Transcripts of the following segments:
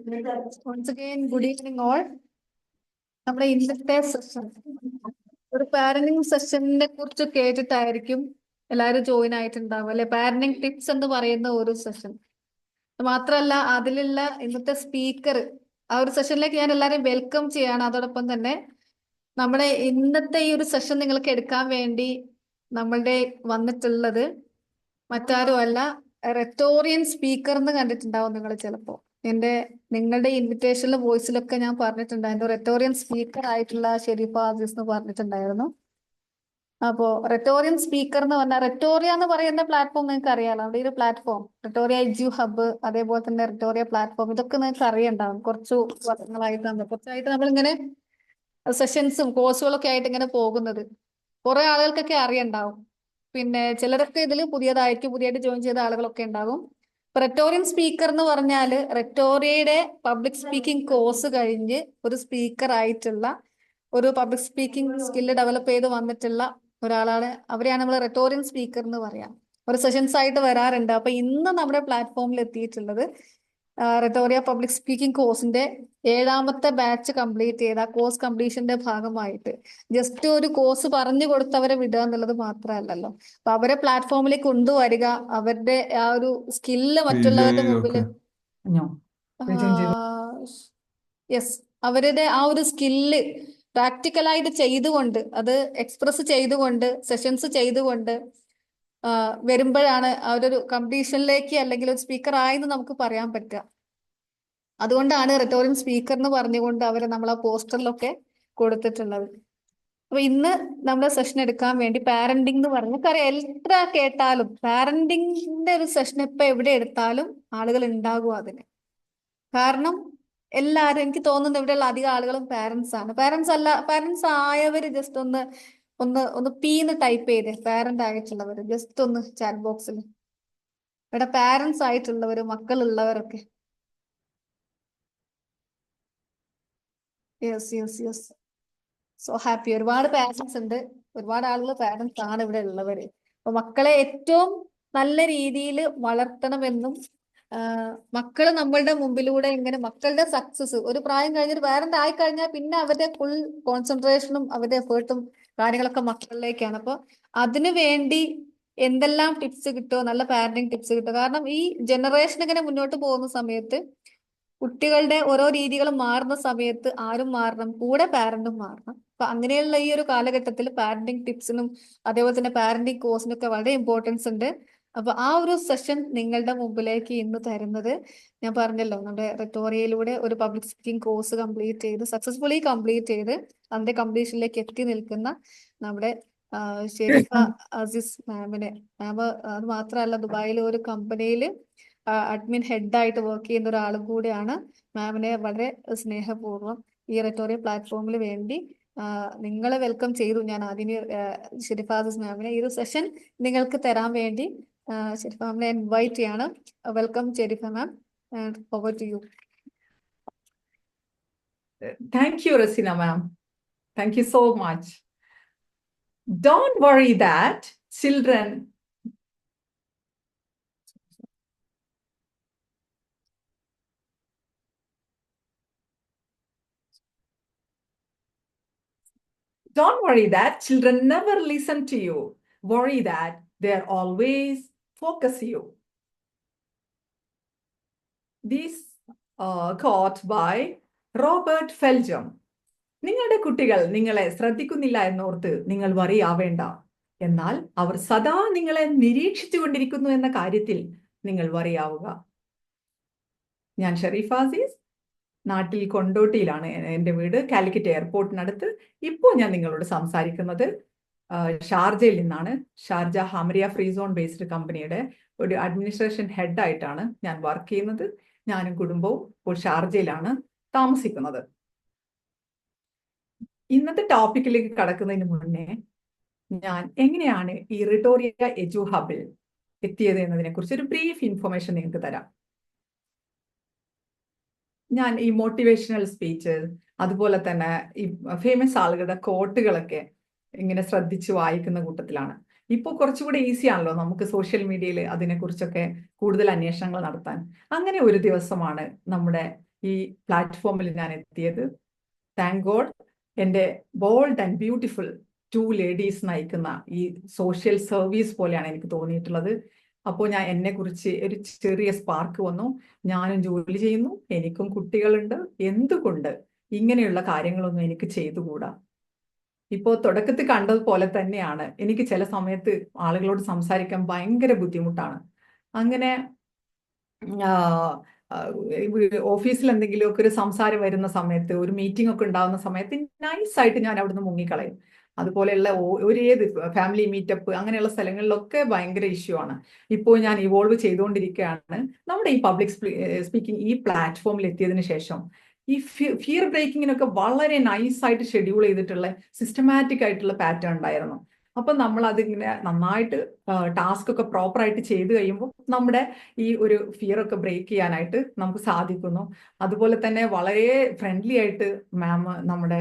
Once again, good evening all. നമ്മുടെ ഇന്നത്തെ session ഒരു പാരന്റിങ് സെഷനെ കുറിച്ച് കേട്ടിട്ടായിരിക്കും എല്ലാവരും ജോയിൻ ആയിട്ടുണ്ടാവും അല്ലെ. പാരന്റിങ് ടിപ്സ് എന്ന് പറയുന്ന ഒരു സെഷൻ മാത്രമല്ല, അതിലുള്ള ഇന്നത്തെ സ്പീക്കർ ആ ഒരു സെഷനിലേക്ക് ഞാൻ എല്ലാവരെയും വെൽക്കം ചെയ്യാണ്. അതോടൊപ്പം തന്നെ നമ്മുടെ ഇന്നത്തെ ഈ ഒരു സെഷൻ നിങ്ങൾക്ക് എടുക്കാൻ വേണ്ടി നമ്മളുടെ വന്നിട്ടുള്ളത് മറ്റാരുമല്ല, റെറ്റോറിയൻ സ്പീക്കർ എന്ന് കണ്ടിട്ടുണ്ടാവും നിങ്ങൾ ചിലപ്പോ. നിങ്ങളുടെ ഇൻവിറ്റേഷനിലെ വോയിസിലൊക്കെ ഞാൻ പറഞ്ഞിട്ടുണ്ടായിരുന്നു റെറ്റോറിയൻ സ്പീക്കർ ആയിട്ടുള്ള ഷെരീഫ അസീസ് എന്ന് പറഞ്ഞിട്ടുണ്ടായിരുന്നു. അപ്പോ റെറ്റോറിയൻ സ്പീക്കർ എന്ന് പറഞ്ഞാൽ, റെറ്റോറിയ എന്ന് പറയുന്ന പ്ലാറ്റ്ഫോം നിങ്ങൾക്ക് അറിയാലോ. നമ്മുടെ ഈ ഒരു പ്ലാറ്റ്ഫോം റെറ്റോറിയ എഡ്യു ഹബ്ബ്, അതേപോലെ തന്നെ റെറ്റോറിയ പ്ലാറ്റ്ഫോം, ഇതൊക്കെ നിങ്ങൾക്ക് അറിയണ്ടാവും. കുറച്ചായിട്ട് നമ്മളിങ്ങനെ സെഷൻസും കോഴ്സുകളൊക്കെ ആയിട്ട് ഇങ്ങനെ പോകുന്നത് കുറെ ആളുകൾക്കൊക്കെ അറിയണ്ടാവും. പിന്നെ ചിലരൊക്കെ ഇതിൽ പുതിയതായിട്ട് ജോയിൻ ചെയ്ത ആളുകളൊക്കെ ഉണ്ടാകും. റെറ്റോറിയൻ സ്പീക്കർ എന്ന് പറഞ്ഞാൽ റെറ്റോറിയയുടെ പബ്ലിക് സ്പീക്കിംഗ് കോഴ്സ് കഴിഞ്ഞ് ഒരു സ്പീക്കർ ആയിട്ടുള്ള, ഒരു പബ്ലിക് സ്പീക്കിംഗ് സ്കില്ല് ഡെവലപ്പ് ചെയ്ത് വന്നിട്ടുള്ള ഒരാളാണ്. അവരെയാണ് നമ്മൾ റെറ്റോറിയൻ സ്പീക്കർ എന്ന് പറയാം. ഒരു സെഷൻസ് ആയിട്ട് വരാറുണ്ട്. അപ്പൊ ഇന്ന് നമ്മുടെ പ്ലാറ്റ്ഫോമിൽ എത്തിയിട്ടുള്ളത് റെറ്റോറിയ പബ്ലിക് സ്പീക്കിംഗ് കോഴ്സിന്റെ 7ാമത്തെ ബാച്ച് കംപ്ലീറ്റ് ചെയ്ത കോഴ്സ് കംപ്ലീഷന്റെ ഭാഗമായിട്ട് ജസ്റ്റ് ഒരു കോഴ്സ് പറഞ്ഞു കൊടുത്തവരെ വിടുക എന്നുള്ളത് മാത്രമല്ലല്ലോ. അപ്പൊ അവരെ പ്ലാറ്റ്ഫോമിലേക്ക് കൊണ്ടുവരിക, അവരുടെ ആ ഒരു സ്കില്ല് മറ്റുള്ളവരുടെ മുമ്പിൽ യെസ്, അവരുടെ ആ ഒരു സ്കില്ല് പ്രാക്ടിക്കലായിട്ട് ചെയ്തുകൊണ്ട്, അത് എക്സ്പ്രസ് ചെയ്തുകൊണ്ട്, സെഷൻസ് ചെയ്തുകൊണ്ട് വരുമ്പോഴാണ് അവരൊരു കംപ്ലീഷനിലേക്ക് അല്ലെങ്കിൽ ഒരു സ്പീക്കർ ആയെന്ന് നമുക്ക് പറയാൻ പറ്റുക. അതുകൊണ്ടാണ് റെറ്റോറിയൻ സ്പീക്കർ എന്ന് പറഞ്ഞുകൊണ്ട് അവരെ നമ്മൾ ആ പോസ്റ്ററിലൊക്കെ കൊടുത്തിട്ടുള്ളത്. അപ്പൊ ഇന്ന് നമ്മുടെ സെഷൻ എടുക്കാൻ വേണ്ടി പാരന്റിംഗ് എന്ന് പറഞ്ഞു, നമുക്കറിയാം എത്ര കേട്ടാലും പാരന്റിങ്ങിന്റെ ഒരു സെഷൻ ഇപ്പൊ എവിടെ എടുത്താലും ആളുകൾ ഉണ്ടാകും അതിന്. കാരണം എല്ലാവരും, എനിക്ക് തോന്നുന്നു ഇവിടെയുള്ള അധികം ആളുകളും പാരന്റ്സ് ആണ്. പാരന്റ്സ് ആയവര് ജസ്റ്റ് ഒന്ന് ഒന്ന് ഒന്ന് പീന്ന് ടൈപ്പ് ചെയ്തേ, പാരന്റ് ആയിട്ടുള്ളവര് ജസ്റ്റ് ഒന്ന് ചാറ്റ് ബോക്സിൽ. ഇവിടെ പാരന്റ്സ് ആയിട്ടുള്ളവര്, മക്കളുള്ളവരൊക്കെ. Yes, so happy. ഒരുപാട് പാരന്റ്സ് ഉണ്ട്, ഒരുപാട് ആളുകൾ പാരന്റ്സ് ആണ് ഇവിടെ ഉള്ളവര്. അപ്പൊ മക്കളെ ഏറ്റവും നല്ല രീതിയിൽ വളർത്തണമെന്നും മക്കള് നമ്മളുടെ മുമ്പിലൂടെ ഇങ്ങനെ മക്കളുടെ സക്സസ്, ഒരു പ്രായം കഴിഞ്ഞൊരു പാരന്റ് ആയി കഴിഞ്ഞാൽ പിന്നെ അവരുടെ ഫുൾ കോൺസെൻട്രേഷനും അവരുടെ എഫേർട്ടും കാര്യങ്ങളൊക്കെ മക്കളിലേക്കാണ്. അപ്പൊ അതിനു വേണ്ടി എന്തെല്ലാം ടിപ്സ് കിട്ടുമോ, നല്ല പാരന്റിങ് ടിപ്സ് കിട്ടുമോ. കാരണം ഈ ജനറേഷൻ ഇങ്ങനെ മുന്നോട്ട് പോകുന്ന സമയത്ത്, കുട്ടികളുടെ ഓരോ രീതികളും മാറുന്ന സമയത്ത് ആരും മാറണം, കൂടെ പാരന്റും മാറണം. അപ്പൊ അങ്ങനെയുള്ള ഈ ഒരു കാലഘട്ടത്തിൽ പാരന്റിങ് ടിപ്സിനും അതേപോലെ തന്നെ പാരന്റിങ് കോഴ്സിനൊക്കെ വളരെ ഇമ്പോർട്ടൻസ് ഉണ്ട്. അപ്പൊ ആ ഒരു സെഷൻ നിങ്ങളുടെ മുമ്പിലേക്ക് ഇന്ന് തരുന്നത്, ഞാൻ പറഞ്ഞല്ലോ, നമ്മുടെ റെറ്റോറിയയിലൂടെ ഒരു പബ്ലിക് സ്പീക്കിംഗ് കോഴ്സ് കംപ്ലീറ്റ് ചെയ്ത് സക്സസ്ഫുള്ളി കംപ്ലീറ്റ് ചെയ്ത് അതിന്റെ കംപ്ലീഷനിലേക്ക് എത്തി നിൽക്കുന്ന നമ്മുടെ ഷെരീഫ അസീസ് മാമിനെ. മാം അത് മാത്രമല്ല, ദുബായിലെ ഒരു കമ്പനിയിൽ അഡ്മിൻ ഹെഡായിട്ട് വർക്ക് ചെയ്യുന്ന ഒരാളും കൂടിയാണ്. മാമിനെ വളരെ സ്നേഹപൂർവ്വം ഈ റെറ്റോറിയ പ്ലാറ്റ്ഫോമിൽ വേണ്ടി നിങ്ങളെ വെൽക്കം ചെയ്തു ഞാൻ ആദ്യമേ. ഷെരീഫ അസീസ് മാമിനെ ഈ ഒരു സെഷൻ നിങ്ങൾക്ക് തരാൻ വേണ്ടി ഷെരീഫ മാമിനെ ഇൻവൈറ്റ് ചെയ്യാണ്. Welcome Sharifa ma'am, over to you. Thank you, Rasina ma'am. Thank you so much. Don't worry that children never listen to you. Worry that they're always focus you. This quote by Robert Fulghum. നിങ്ങളുടെ കുട്ടികൾ നിങ്ങളെ ശ്രദ്ധിക്കുന്നില്ല എന്നോർത്ത് നിങ്ങൾ worry ആവേണ്ട. എന്നാൽ അവർ സദാ നിങ്ങളെ നിരീക്ഷിച്ചു കൊണ്ടിരിക്കുന്നു എന്ന കാര്യത്തിൽ നിങ്ങൾ വറി ആവുക. ഞാൻ ഷെരീഫ അസീസ്, നാട്ടിൽ കൊണ്ടോട്ടിയിലാണ് എൻ്റെ വീട്, കാലിക്കറ്റ് എയർപോർട്ടിനടുത്ത്. ഇപ്പോൾ ഞാൻ നിങ്ങളോട് സംസാരിക്കുന്നത് ഷാർജയിൽ നിന്നാണ്. ഷാർജ ഹമരിയ ഫ്രീ സോൺ ബേസ്ഡ് കമ്പനിയുടെ ഒരു അഡ്മിനിസ്ട്രേഷൻ ഹെഡായിട്ടാണ് ഞാൻ വർക്ക് ചെയ്യുന്നത്. ഞാനും കുടുംബവും ഇപ്പോൾ ഷാർജയിലാണ് താമസിക്കുന്നത്. ഇന്നത്തെ ടോപ്പിക്കിലേക്ക് കടക്കുന്നതിന് മുന്നേ ഞാൻ എങ്ങനെയാണ് ഈ റെറ്റോറിയ എഡ്യു ഹബിൽ എത്തിയത് എന്നതിനെ കുറിച്ച് ഒരു ബ്രീഫ് ഇൻഫർമേഷൻ നിങ്ങൾക്ക് തരാം. ഞാൻ ഈ മോട്ടിവേഷണൽ സ്പീച്ച്, അതുപോലെ തന്നെ ഈ ഫേമസ് ആളുകളുടെ കോട്ടുകളൊക്കെ ഇങ്ങനെ ശ്രദ്ധിച്ച് വായിക്കുന്ന കൂട്ടത്തിലാണ്. ഇപ്പോൾ കുറച്ചുകൂടെ ഈസി ആണല്ലോ നമുക്ക് സോഷ്യൽ മീഡിയയിൽ അതിനെക്കുറിച്ചൊക്കെ കൂടുതൽ അന്വേഷണങ്ങൾ നടത്താൻ. അങ്ങനെ ഒരു ദിവസമാണ് നമ്മുടെ ഈ പ്ലാറ്റ്ഫോമിൽ ഞാൻ എത്തിയത്. താങ്ക് ഗോഡ് എൻ്റെ ബോൾഡ് ആൻഡ് ബ്യൂട്ടിഫുൾ 2 ലേഡീസ് നയിക്കുന്ന ഈ സോഷ്യൽ സർവീസ് പോലെയാണ് എനിക്ക് തോന്നിയിട്ടുള്ളത്. അപ്പോൾ ഞാൻ എന്നെക്കുറിച്ച് ഒരു ചെറിയ സ്പാർക്ക് വന്നു. ഞാനും ജോലി ചെയ്യുന്നു, എനിക്കും കുട്ടികളുണ്ട്, എന്തുകൊണ്ട് ഇങ്ങനെയുള്ള കാര്യങ്ങളൊന്നും എനിക്ക് ചെയ്തുകൂടാ? ഇപ്പോൾ തുടക്കത്തിൽ കണ്ടതുപോലെ തന്നെയാണ്, എനിക്ക് ചില സമയത്ത് ആളുകളോട് സംസാരിക്കാൻ ഭയങ്കര ബുദ്ധിമുട്ടാണ്. അങ്ങനെ ഓഫീസിൽ എന്തെങ്കിലുമൊക്കെ ഒരു സംസാരം വരുന്ന സമയത്ത്, ഒരു മീറ്റിംഗ് ഒക്കെ ഉണ്ടാകുന്ന സമയത്ത് നൈസായിട്ട് ഞാൻ അവിടുന്ന് മുങ്ങിക്കളയും. അതുപോലെയുള്ള ഏത് ഫാമിലി മീറ്റപ്പ് അങ്ങനെയുള്ള സ്ഥലങ്ങളിലൊക്കെ ഭയങ്കര ഇഷ്യൂ ആണ്. ഇപ്പോൾ ഞാൻ ഇവോൾവ് ചെയ്തുകൊണ്ടിരിക്കുകയാണ്. നമ്മുടെ ഈ പബ്ലിക് സ്പീക്കിംഗ് ഈ പ്ലാറ്റ്ഫോമിൽ എത്തിയതിനു ശേഷം ഈ ഫിയർ ബ്രേക്കിങ്ങിനൊക്കെ വളരെ നൈസായിട്ട് ഷെഡ്യൂൾ ചെയ്തിട്ടുള്ള സിസ്റ്റമാറ്റിക് ആയിട്ടുള്ള പാറ്റേൺ ഉണ്ടായിരുന്നു. അപ്പൊ നമ്മൾ അതിങ്ങനെ നന്നായിട്ട് ടാസ്ക് ഒക്കെ പ്രോപ്പറായിട്ട് ചെയ്ത് കഴിയുമ്പോൾ നമ്മുടെ ഈ ഒരു ഫിയർ ഒക്കെ ബ്രേക്ക് ചെയ്യാനായിട്ട് നമുക്ക് സാധിക്കുന്നു. അതുപോലെ തന്നെ വളരെ ഫ്രണ്ട്ലി ആയിട്ട് മാം നമ്മുടെ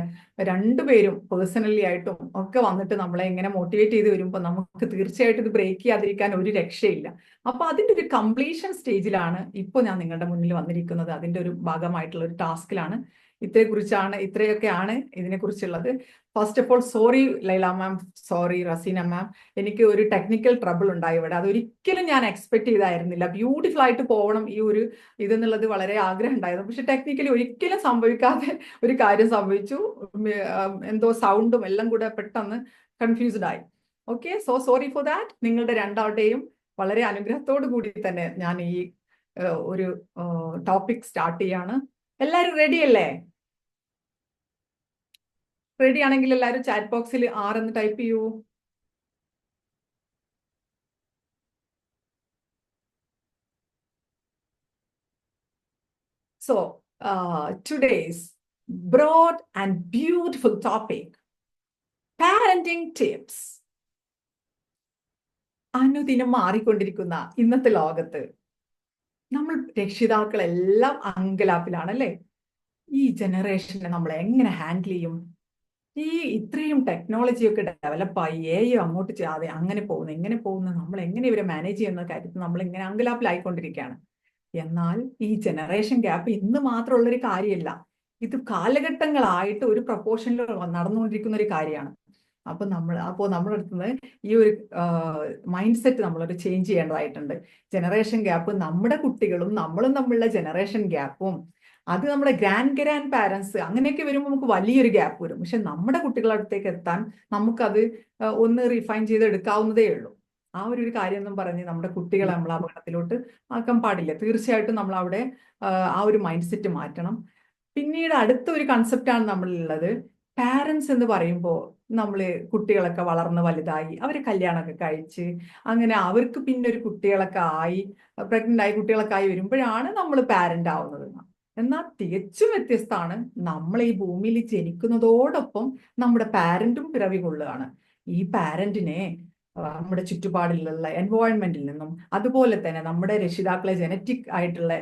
രണ്ടുപേരും പേഴ്സണലി ആയിട്ടും ഒക്കെ വന്നിട്ട് നമ്മളെ ഇങ്ങനെ മോട്ടിവേറ്റ് ചെയ്ത് വരുമ്പോൾ നമുക്ക് തീർച്ചയായിട്ടും ഇത് ബ്രേക്ക് ചെയ്യാതിരിക്കാൻ ഒരു രക്ഷയില്ല. അപ്പൊ അതിന്റെ ഒരു കംപ്ലീഷൻ സ്റ്റേജിലാണ് ഇപ്പോൾ ഞാൻ നിങ്ങളുടെ മുന്നിൽ വന്നിരിക്കുന്നത്. അതിന്റെ ഒരു ഭാഗമായിട്ടുള്ള ഒരു ടാസ്കിലാണ്. ഇത്രയൊക്കെയാണ് ഇതിനെക്കുറിച്ചുള്ളത്. First of all sorry Laila ma'am, sorry Razeena ma'am, എനിക്ക് ഒരു ടെക്നിക്കൽ ട്രബിൾ ഉണ്ടായി ഇവിടെ. അതൊരിക്കലും ഞാൻ എക്സ്പെക്ട് ചെയ്തായിരുന്നില്ല. ബ്യൂട്ടിഫുൾ ആയിട്ട് പോകണം ഈ ഒരു ഇതെന്നുള്ളത് വളരെ ആഗ്രഹം ഉണ്ടായിരുന്നു. പക്ഷെ ടെക്നിക്കലി ഒരിക്കലും സംഭവിക്കാതെ ഒരു കാര്യം സംഭവിച്ചു. എന്തോ സൗണ്ടും എല്ലാം കൂടെ പെട്ടെന്ന് കൺഫ്യൂസ്ഡ് ആയി. Okay, so sorry for that. നിങ്ങളുടെ രണ്ടാളുടെയും വളരെ അനുഗ്രഹത്തോടു കൂടി തന്നെ ഞാൻ ഈ ഒരു ടോപ്പിക് സ്റ്റാർട്ട് ചെയ്യാണ്. എല്ലാവരും റെഡി അല്ലേ? റെഡി ആണെങ്കിൽ എല്ലാവരും ചാറ്റ് ബോക്സിൽ എന്ന് ടൈപ്പ് ചെയ്യൂ. So, today's broad and beautiful topic, parenting tips. അനുദിനം മാറിക്കൊണ്ടിരിക്കുന്ന ഇന്നത്തെ ലോകത്ത് നമ്മൾ രക്ഷിതാക്കളെല്ലാം അങ്കലാപ്പിലാണ് അല്ലേ? ഈ ജനറേഷനെ നമ്മൾ എങ്ങനെ ഹാൻഡിൽ ചെയ്യും? ഈ ഇത്രയും ടെക്നോളജിയൊക്കെ ഡെവലപ്പായി അങ്ങോട്ട് ചെയ്യാതെ അങ്ങനെ പോകുന്നു എങ്ങനെ പോകുന്നു, നമ്മൾ എങ്ങനെ ഇവരെ മാനേജ് ചെയ്യുന്ന കാര്യത്തിൽ നമ്മൾ ഇങ്ങനെ അങ്കലാപ്പിലായിക്കൊണ്ടിരിക്കുകയാണ്. എന്നാൽ ഈ ജനറേഷൻ ഗ്യാപ്പ് ഇന്ന് മാത്രമുള്ളൊരു കാര്യമല്ല, ഇത് കാലഘട്ടങ്ങളായിട്ട് ഒരു പ്രൊപ്പോർഷനിൽ നടന്നുകൊണ്ടിരിക്കുന്ന ഒരു കാര്യമാണ്. അപ്പോൾ നമ്മുടെ അടുത്ത് ഈ ഒരു മൈൻഡ് സെറ്റ് നമ്മളൊരു ചേഞ്ച് ചെയ്യേണ്ടതായിട്ടുണ്ട്. ജനറേഷൻ ഗ്യാപ്പ്, നമ്മുടെ കുട്ടികളും നമ്മളും തമ്മിലുള്ള ജനറേഷൻ ഗ്യാപ്പും, അത് നമ്മുടെ ഗ്രാൻഡ് പാരൻസ് അങ്ങനെയൊക്കെ വരുമ്പോൾ നമുക്ക് വലിയൊരു ഗ്യാപ്പ് വരും. പക്ഷെ നമ്മുടെ കുട്ടികളുടെ അടുത്തേക്ക് എത്താൻ നമുക്കത് ഒന്ന് റിഫൈൻ ചെയ്ത് എടുക്കാവുന്നതേ ഉള്ളൂ. ആ ഒരു കാര്യം എന്നും പറഞ്ഞ് നമ്മുടെ കുട്ടികളെ നമ്മൾ അപകടത്തിലോട്ട് ആക്കാൻ പാടില്ല. തീർച്ചയായിട്ടും നമ്മൾ അവിടെ ആ ഒരു മൈൻഡ് സെറ്റ് മാറ്റണം. പിന്നീട് അടുത്ത ഒരു കൺസെപ്റ്റാണ് നമ്മളിലുള്ളത്. പാരൻസ് എന്ന് പറയുമ്പോൾ നമ്മൾ കുട്ടികളൊക്കെ വളർന്ന് വലുതായി, അവർ കല്യാണമൊക്കെ കഴിച്ച് അങ്ങനെ അവർക്ക് പിന്നെ ഒരു കുട്ടികളൊക്കെ ആയി, പ്രഗ്നന്റ് ആയി കുട്ടികളൊക്കെ ആയി വരുമ്പോഴാണ് നമ്മൾ പാരന്റ് ആവുന്നത്. എന്നാൽ തികച്ചും വ്യത്യസ്തമാണ്. നമ്മൾ ഈ ഭൂമിയിൽ ജനിക്കുന്നതോടൊപ്പം നമ്മുടെ പാരന്റും പിറവി കൊള്ളുകയാണ്. ഈ പാരന്റിനെ നമ്മുടെ ചുറ്റുപാടിലുള്ള എൻവയോൺമെന്റിൽ നിന്നും, അതുപോലെ തന്നെ നമ്മുടെ രക്ഷിതാക്കളെ ജനറ്റിക് ആയിട്ടുള്ള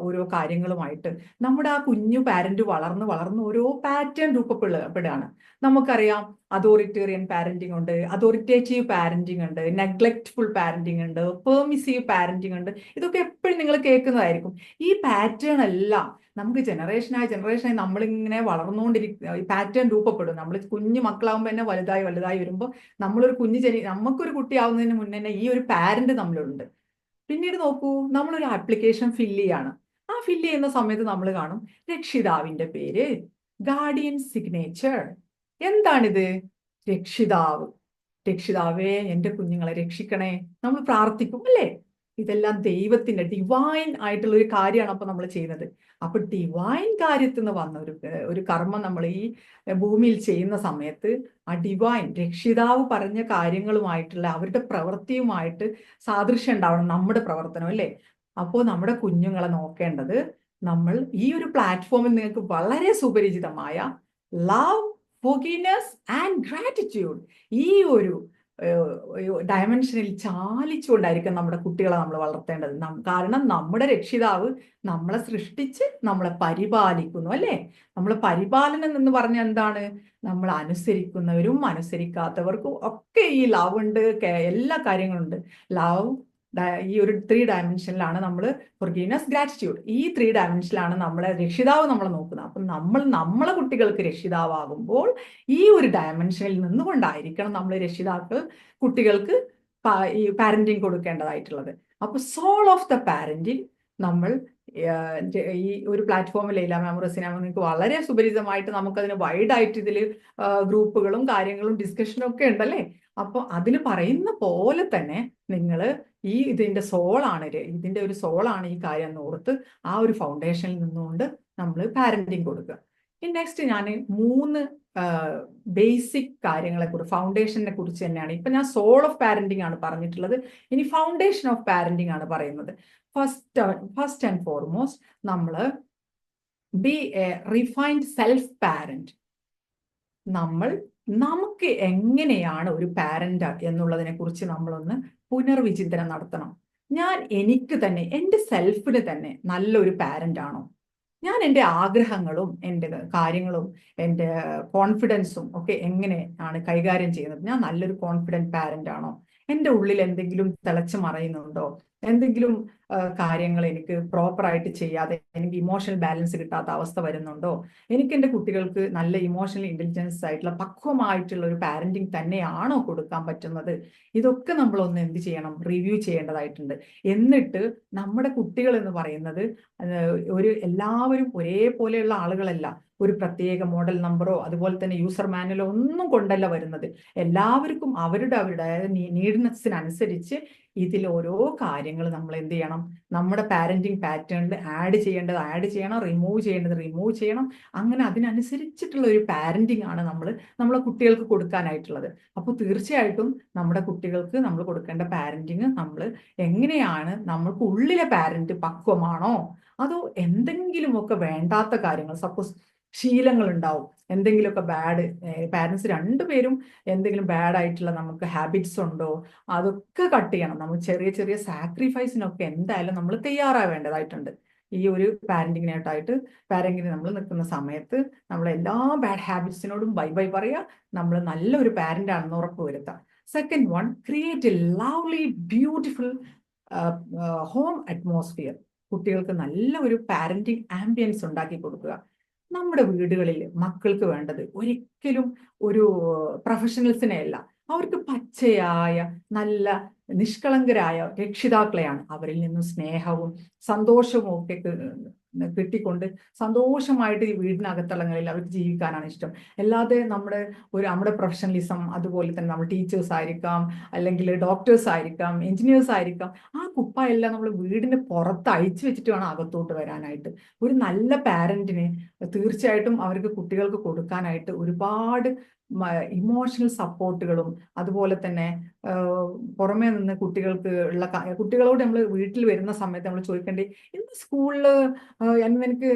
ഓരോ കാര്യങ്ങളുമായിട്ട് നമ്മുടെ ആ കുഞ്ഞു പാരന്റ് വളർന്ന് ഓരോ പാറ്റേൺ രൂപപ്പെടുകയാണ്. നമുക്കറിയാം, അതോറിറ്റേറിയൻ പാരന്റിങ് ഉണ്ട്, അതോറിറ്റേറ്റീവ് പാരന്റിങ് ഉണ്ട്, നെഗ്ലക്റ്റ്ഫുൾ പാരന്റിങ് ഉണ്ട്, പെർമിസീവ് പാരന്റിങ് ഉണ്ട്. ഇതൊക്കെ എപ്പോഴും നിങ്ങൾ കേൾക്കുന്നതായിരിക്കും. ഈ പാറ്റേൺ എല്ലാം നമുക്ക് ജനറേഷനായി നമ്മളിങ്ങനെ വളർന്നുകൊണ്ടിരിക്കുന്ന ഈ പാറ്റേൺ രൂപപ്പെടും. നമ്മൾ കുഞ്ഞു മക്കളാകുമ്പോൾ തന്നെ വലുതായി വരുമ്പോൾ നമുക്കൊരു കുട്ടിയാവുന്നതിന് മുന്നേ തന്നെ ഈ ഒരു പാരന്റ് നമ്മളുണ്ട്. പിന്നീട് നോക്കൂ, നമ്മളൊരു ആപ്ലിക്കേഷൻ ഫില്ല് ചെയ്യാണ്. ആ ഫില്ല് ചെയ്യുന്ന സമയത്ത് നമ്മൾ കാണും രക്ഷിതാവിന്റെ പേര്, ഗാർഡിയൻ സിഗ്നേച്ചർ. എന്താണിത്? രക്ഷിതാവേ എൻ്റെ കുഞ്ഞുങ്ങളെ രക്ഷിക്കണേ, നമ്മൾ പ്രാർത്ഥിക്കും അല്ലേ? ഇതെല്ലാം ദൈവത്തിന്റെ ഡിവൈൻ ആയിട്ടുള്ള ഒരു കാര്യമാണ് അപ്പൊ നമ്മൾ ചെയ്യുന്നത്. അപ്പൊ ഡിവൈൻ കാര്യത്തിൽ നിന്ന് വന്ന ഒരു കർമ്മം നമ്മൾ ഈ ഭൂമിയിൽ ചെയ്യുന്ന സമയത്ത് ആ ഡിവൈൻ രക്ഷിതാവ് പറഞ്ഞ കാര്യങ്ങളുമായിട്ടുള്ള അവരുടെ പ്രവൃത്തിയുമായിട്ട് സാദൃശ്യം ഉണ്ടാവണം നമ്മുടെ പ്രവർത്തനം അല്ലേ? അപ്പോൾ നമ്മുടെ കുഞ്ഞുങ്ങളെ നോക്കേണ്ടത് നമ്മൾ ഈ ഒരു പ്ലാറ്റ്ഫോമിൽ നിങ്ങൾക്ക് വളരെ സുപരിചിതമായ ലവ്, ഫോർഗീവ്നെസ് ആൻഡ് ഗ്രാറ്റിറ്റ്യൂഡ് ഈ ഒരു ഡയമെൻഷനിൽ ചാലിച്ചുകൊണ്ടായിരിക്കും നമ്മുടെ കുട്ടികളെ നമ്മൾ വളർത്തേണ്ടത്. കാരണം നമ്മുടെ രക്ഷിതാവ് നമ്മളെ സൃഷ്ടിച്ച് നമ്മളെ പരിപാലിക്കുന്നു അല്ലേ? നമ്മൾ പരിപാലനം എന്ന് പറഞ്ഞാൽ എന്താണ്? നമ്മൾ അനുസരിക്കുന്നവരും അനുസരിക്കാത്തവർക്കും ഒക്കെ ഈ ലവ് ഉണ്ട്, എല്ലാ കാര്യങ്ങളുണ്ട്. ലവ്, ഈ ഒരു 3 ഡയമെൻഷനിലാണ് നമ്മൾ ഫൊർഗീവ്നെസ്, ഗ്രാറ്റിറ്റ്യൂഡ്, ഈ 3 ഡയമെൻഷനിലാണ് നമ്മളെ രക്ഷിതാവ് നമ്മളെ നോക്കുന്നത്. അപ്പം നമ്മളെ കുട്ടികൾക്ക് രക്ഷിതാവാകുമ്പോൾ ഈ ഒരു ഡയമെൻഷനിൽ നിന്നുകൊണ്ടായിരിക്കണം നമ്മൾ രക്ഷിതാക്കൾ കുട്ടികൾക്ക് ഈ പാരന്റിങ് കൊടുക്കേണ്ടതായിട്ടുള്ളത്. അപ്പൊ സോൾ ഓഫ് ദ പാരന്റിങ് നമ്മൾ ഈ ഒരു പ്ലാറ്റ്ഫോമിൽ ലൈല മാം, റസീന മാം നിങ്ങൾക്ക് വളരെ സുപരിചിതമായിട്ട് നമുക്കതിന് വൈഡായിട്ട് ഇതിൽ ഗ്രൂപ്പുകളും കാര്യങ്ങളും ഡിസ്കഷനും ഒക്കെ ഉണ്ടല്ലേ. അപ്പോൾ അതിൽ പറയുന്ന പോലെ തന്നെ നിങ്ങൾ ഇതിന്റെ ഒരു സോളാണ് ഈ കാര്യം എന്ന് ഓർത്ത് ആ ഒരു ഫൗണ്ടേഷനിൽ നിന്നുകൊണ്ട് നമ്മൾ പാരന്റിങ് കൊടുക്കുക. ഇനി നെക്സ്റ്റ് ഞാൻ 3 ബേസിക് കാര്യങ്ങളെ കുറിച്ച്, ഫൗണ്ടേഷനെ കുറിച്ച് തന്നെയാണ്. ഇപ്പൊ ഞാൻ സോൾ ഓഫ് പാരന്റിങ് ആണ് പറഞ്ഞിട്ടുള്ളത്, ഇനി ഫൗണ്ടേഷൻ ഓഫ് പാരന്റിങ് ആണ് പറയുന്നത്. ഫസ്റ്റ് ആൻഡ് ഫോർമോസ്റ്റ് നമ്മൾ B A refined self parent. നമുക്ക് എങ്ങനെയാണ് ഒരു പാരന്റ് എന്നുള്ളതിനെ കുറിച്ച് നമ്മളൊന്ന് പുനർവിചിന്തനം നടത്തണം. എനിക്ക് തന്നെ, എൻ്റെ സെൽഫിന് തന്നെ നല്ലൊരു പാരന്റ് ആണോ? ഞാൻ എൻ്റെ ആഗ്രഹങ്ങളും എൻ്റെ കാര്യങ്ങളും എൻ്റെ കോൺഫിഡൻസും ഒക്കെ എങ്ങനെയാണ് കൈകാര്യം ചെയ്യുന്നത്? ഞാൻ നല്ലൊരു കോൺഫിഡൻറ്റ് പാരന്റ് ആണോ? എൻ്റെ ഉള്ളിൽ എന്തെങ്കിലും തിളച്ചു മറയുന്നുണ്ടോ? എന്തെങ്കിലും കാര്യങ്ങൾ എനിക്ക് പ്രോപ്പറായിട്ട് ചെയ്യാതെ എനിക്ക് ഇമോഷണൽ ബാലൻസ് കിട്ടാത്ത അവസ്ഥ വരുന്നുണ്ടോ? എനിക്ക് എൻ്റെ കുട്ടികൾക്ക് നല്ല ഇമോഷണൽ ഇന്റലിജൻസ് ആയിട്ടുള്ള പക്വമായിട്ടുള്ള ഒരു പാരന്റിങ് തന്നെയാണോ കൊടുക്കാൻ പറ്റുന്നത്? ഇതൊക്കെ നമ്മളൊന്ന് എന്ത് ചെയ്യണം? റിവ്യൂ ചെയ്യേണ്ടതായിട്ടുണ്ട്. എന്നിട്ട് നമ്മുടെ കുട്ടികൾ എന്ന് പറയുന്നത് എല്ലാവരും ഒരേപോലെയുള്ള ആളുകളല്ല. ഒരു പ്രത്യേക മോഡൽ നമ്പറോ അതുപോലെ തന്നെ യൂസർ മാനുവലോ ഒന്നും കൊണ്ടല്ല വരുന്നത്. എല്ലാവർക്കും അവരുടെ നീഡ്നെസ്സിനനുസരിച്ച് ഇതിൽ ഓരോ കാര്യങ്ങൾ നമ്മൾ എന്ത് ചെയ്യണം? നമ്മുടെ പാരന്റിങ് പാറ്റേണിൽ ആഡ് ചെയ്യണം, റിമൂവ് ചെയ്യണം. അങ്ങനെ അതിനനുസരിച്ചിട്ടുള്ള ഒരു പാരന്റിങ് ആണ് നമ്മളെ കുട്ടികൾക്ക് കൊടുക്കാനായിട്ടുള്ളത്. അപ്പോൾ തീർച്ചയായിട്ടും നമ്മുടെ കുട്ടികൾക്ക് നമ്മൾ കൊടുക്കേണ്ട പാരന്റിങ് നമ്മൾ എങ്ങനെയാണ്, നമ്മൾക്ക് ഉള്ളിലെ പാരന്റ് പക്വമാണോ, അതോ എന്തെങ്കിലുമൊക്കെ വേണ്ടാത്ത കാര്യങ്ങൾ, സപ്പോസ് ശീലങ്ങൾ ഉണ്ടാവും, എന്തെങ്കിലുമൊക്കെ ബാഡ്, പാരന്റ്സ് രണ്ടുപേരും എന്തെങ്കിലും ബാഡ് ആയിട്ടുള്ള നമുക്ക് ഹാബിറ്റ്സ് ഉണ്ടോ, അതൊക്കെ കട്ട് ചെയ്യണം. നമ്മൾ ചെറിയ ചെറിയ സാക്രിഫൈസിനൊക്കെ എന്തായാലും നമ്മൾ തയ്യാറാവേണ്ടതായിട്ടുണ്ട്. ഈ ഒരു പാരന്റിങ്ങിന് നമ്മൾ നിൽക്കുന്ന സമയത്ത് നമ്മൾ എല്ലാ ബാഡ് ഹാബിറ്റ്സിനോടും ബൈ ബൈ പറയുക. നമ്മൾ നല്ലൊരു പാരന്റ് ആണെന്ന് ഉറപ്പ് വരുത്തുക. Second one, create A lovely beautiful home atmosphere. കുട്ടികൾക്ക് നല്ല ഒരു പാരന്റിങ് ആംബിയൻസ് ഉണ്ടാക്കി കൊടുക്കുക. നമ്മുടെ വീടുകളിൽ മക്കൾക്ക് വേണ്ടത് ഒരിക്കലും ഒരു പ്രൊഫഷണൽസിനെ അല്ല, അവർക്ക് പച്ചയായ നല്ല നിഷ്കളങ്കരായ രക്ഷിതാക്കളെയാണ്. അവരിൽ നിന്നും സ്നേഹവും സന്തോഷവും ഒക്കെ കിട്ടിക്കൊണ്ട് സന്തോഷമായിട്ട് ഈ വീടിനകത്തളങ്ങളിൽ അവർക്ക് ജീവിക്കാനാണ് ഇഷ്ടം. അല്ലാതെ നമ്മുടെ പ്രൊഫഷണലിസം, അതുപോലെ തന്നെ നമ്മൾ ടീച്ചേഴ്സ് ആയിരിക്കാം, അല്ലെങ്കിൽ ഡോക്ടേഴ്സ് ആയിരിക്കാം, എഞ്ചിനീയേഴ്സ് ആയിരിക്കാം, ആ കുപ്പായെല്ലാം നമ്മൾ വീടിന് പുറത്ത് അഴിച്ചു വെച്ചിട്ട് വേണം അകത്തോട്ട് വരാനായിട്ട്. ഒരു നല്ല പാരന്റിന് തീർച്ചയായിട്ടും അവർക്ക് കുട്ടികൾക്ക് കൊടുക്കാനായിട്ട് ഒരുപാട് ഇമോഷണൽ സപ്പോർട്ടുകളും അതുപോലെ തന്നെ പുറമേ നിന്ന് കുട്ടികളോട് നമ്മൾ വീട്ടിൽ വരുന്ന സമയത്ത് നമ്മൾ ചോദിക്കേണ്ടേ, ഇന്ന് സ്കൂളിൽ എനിക്ക്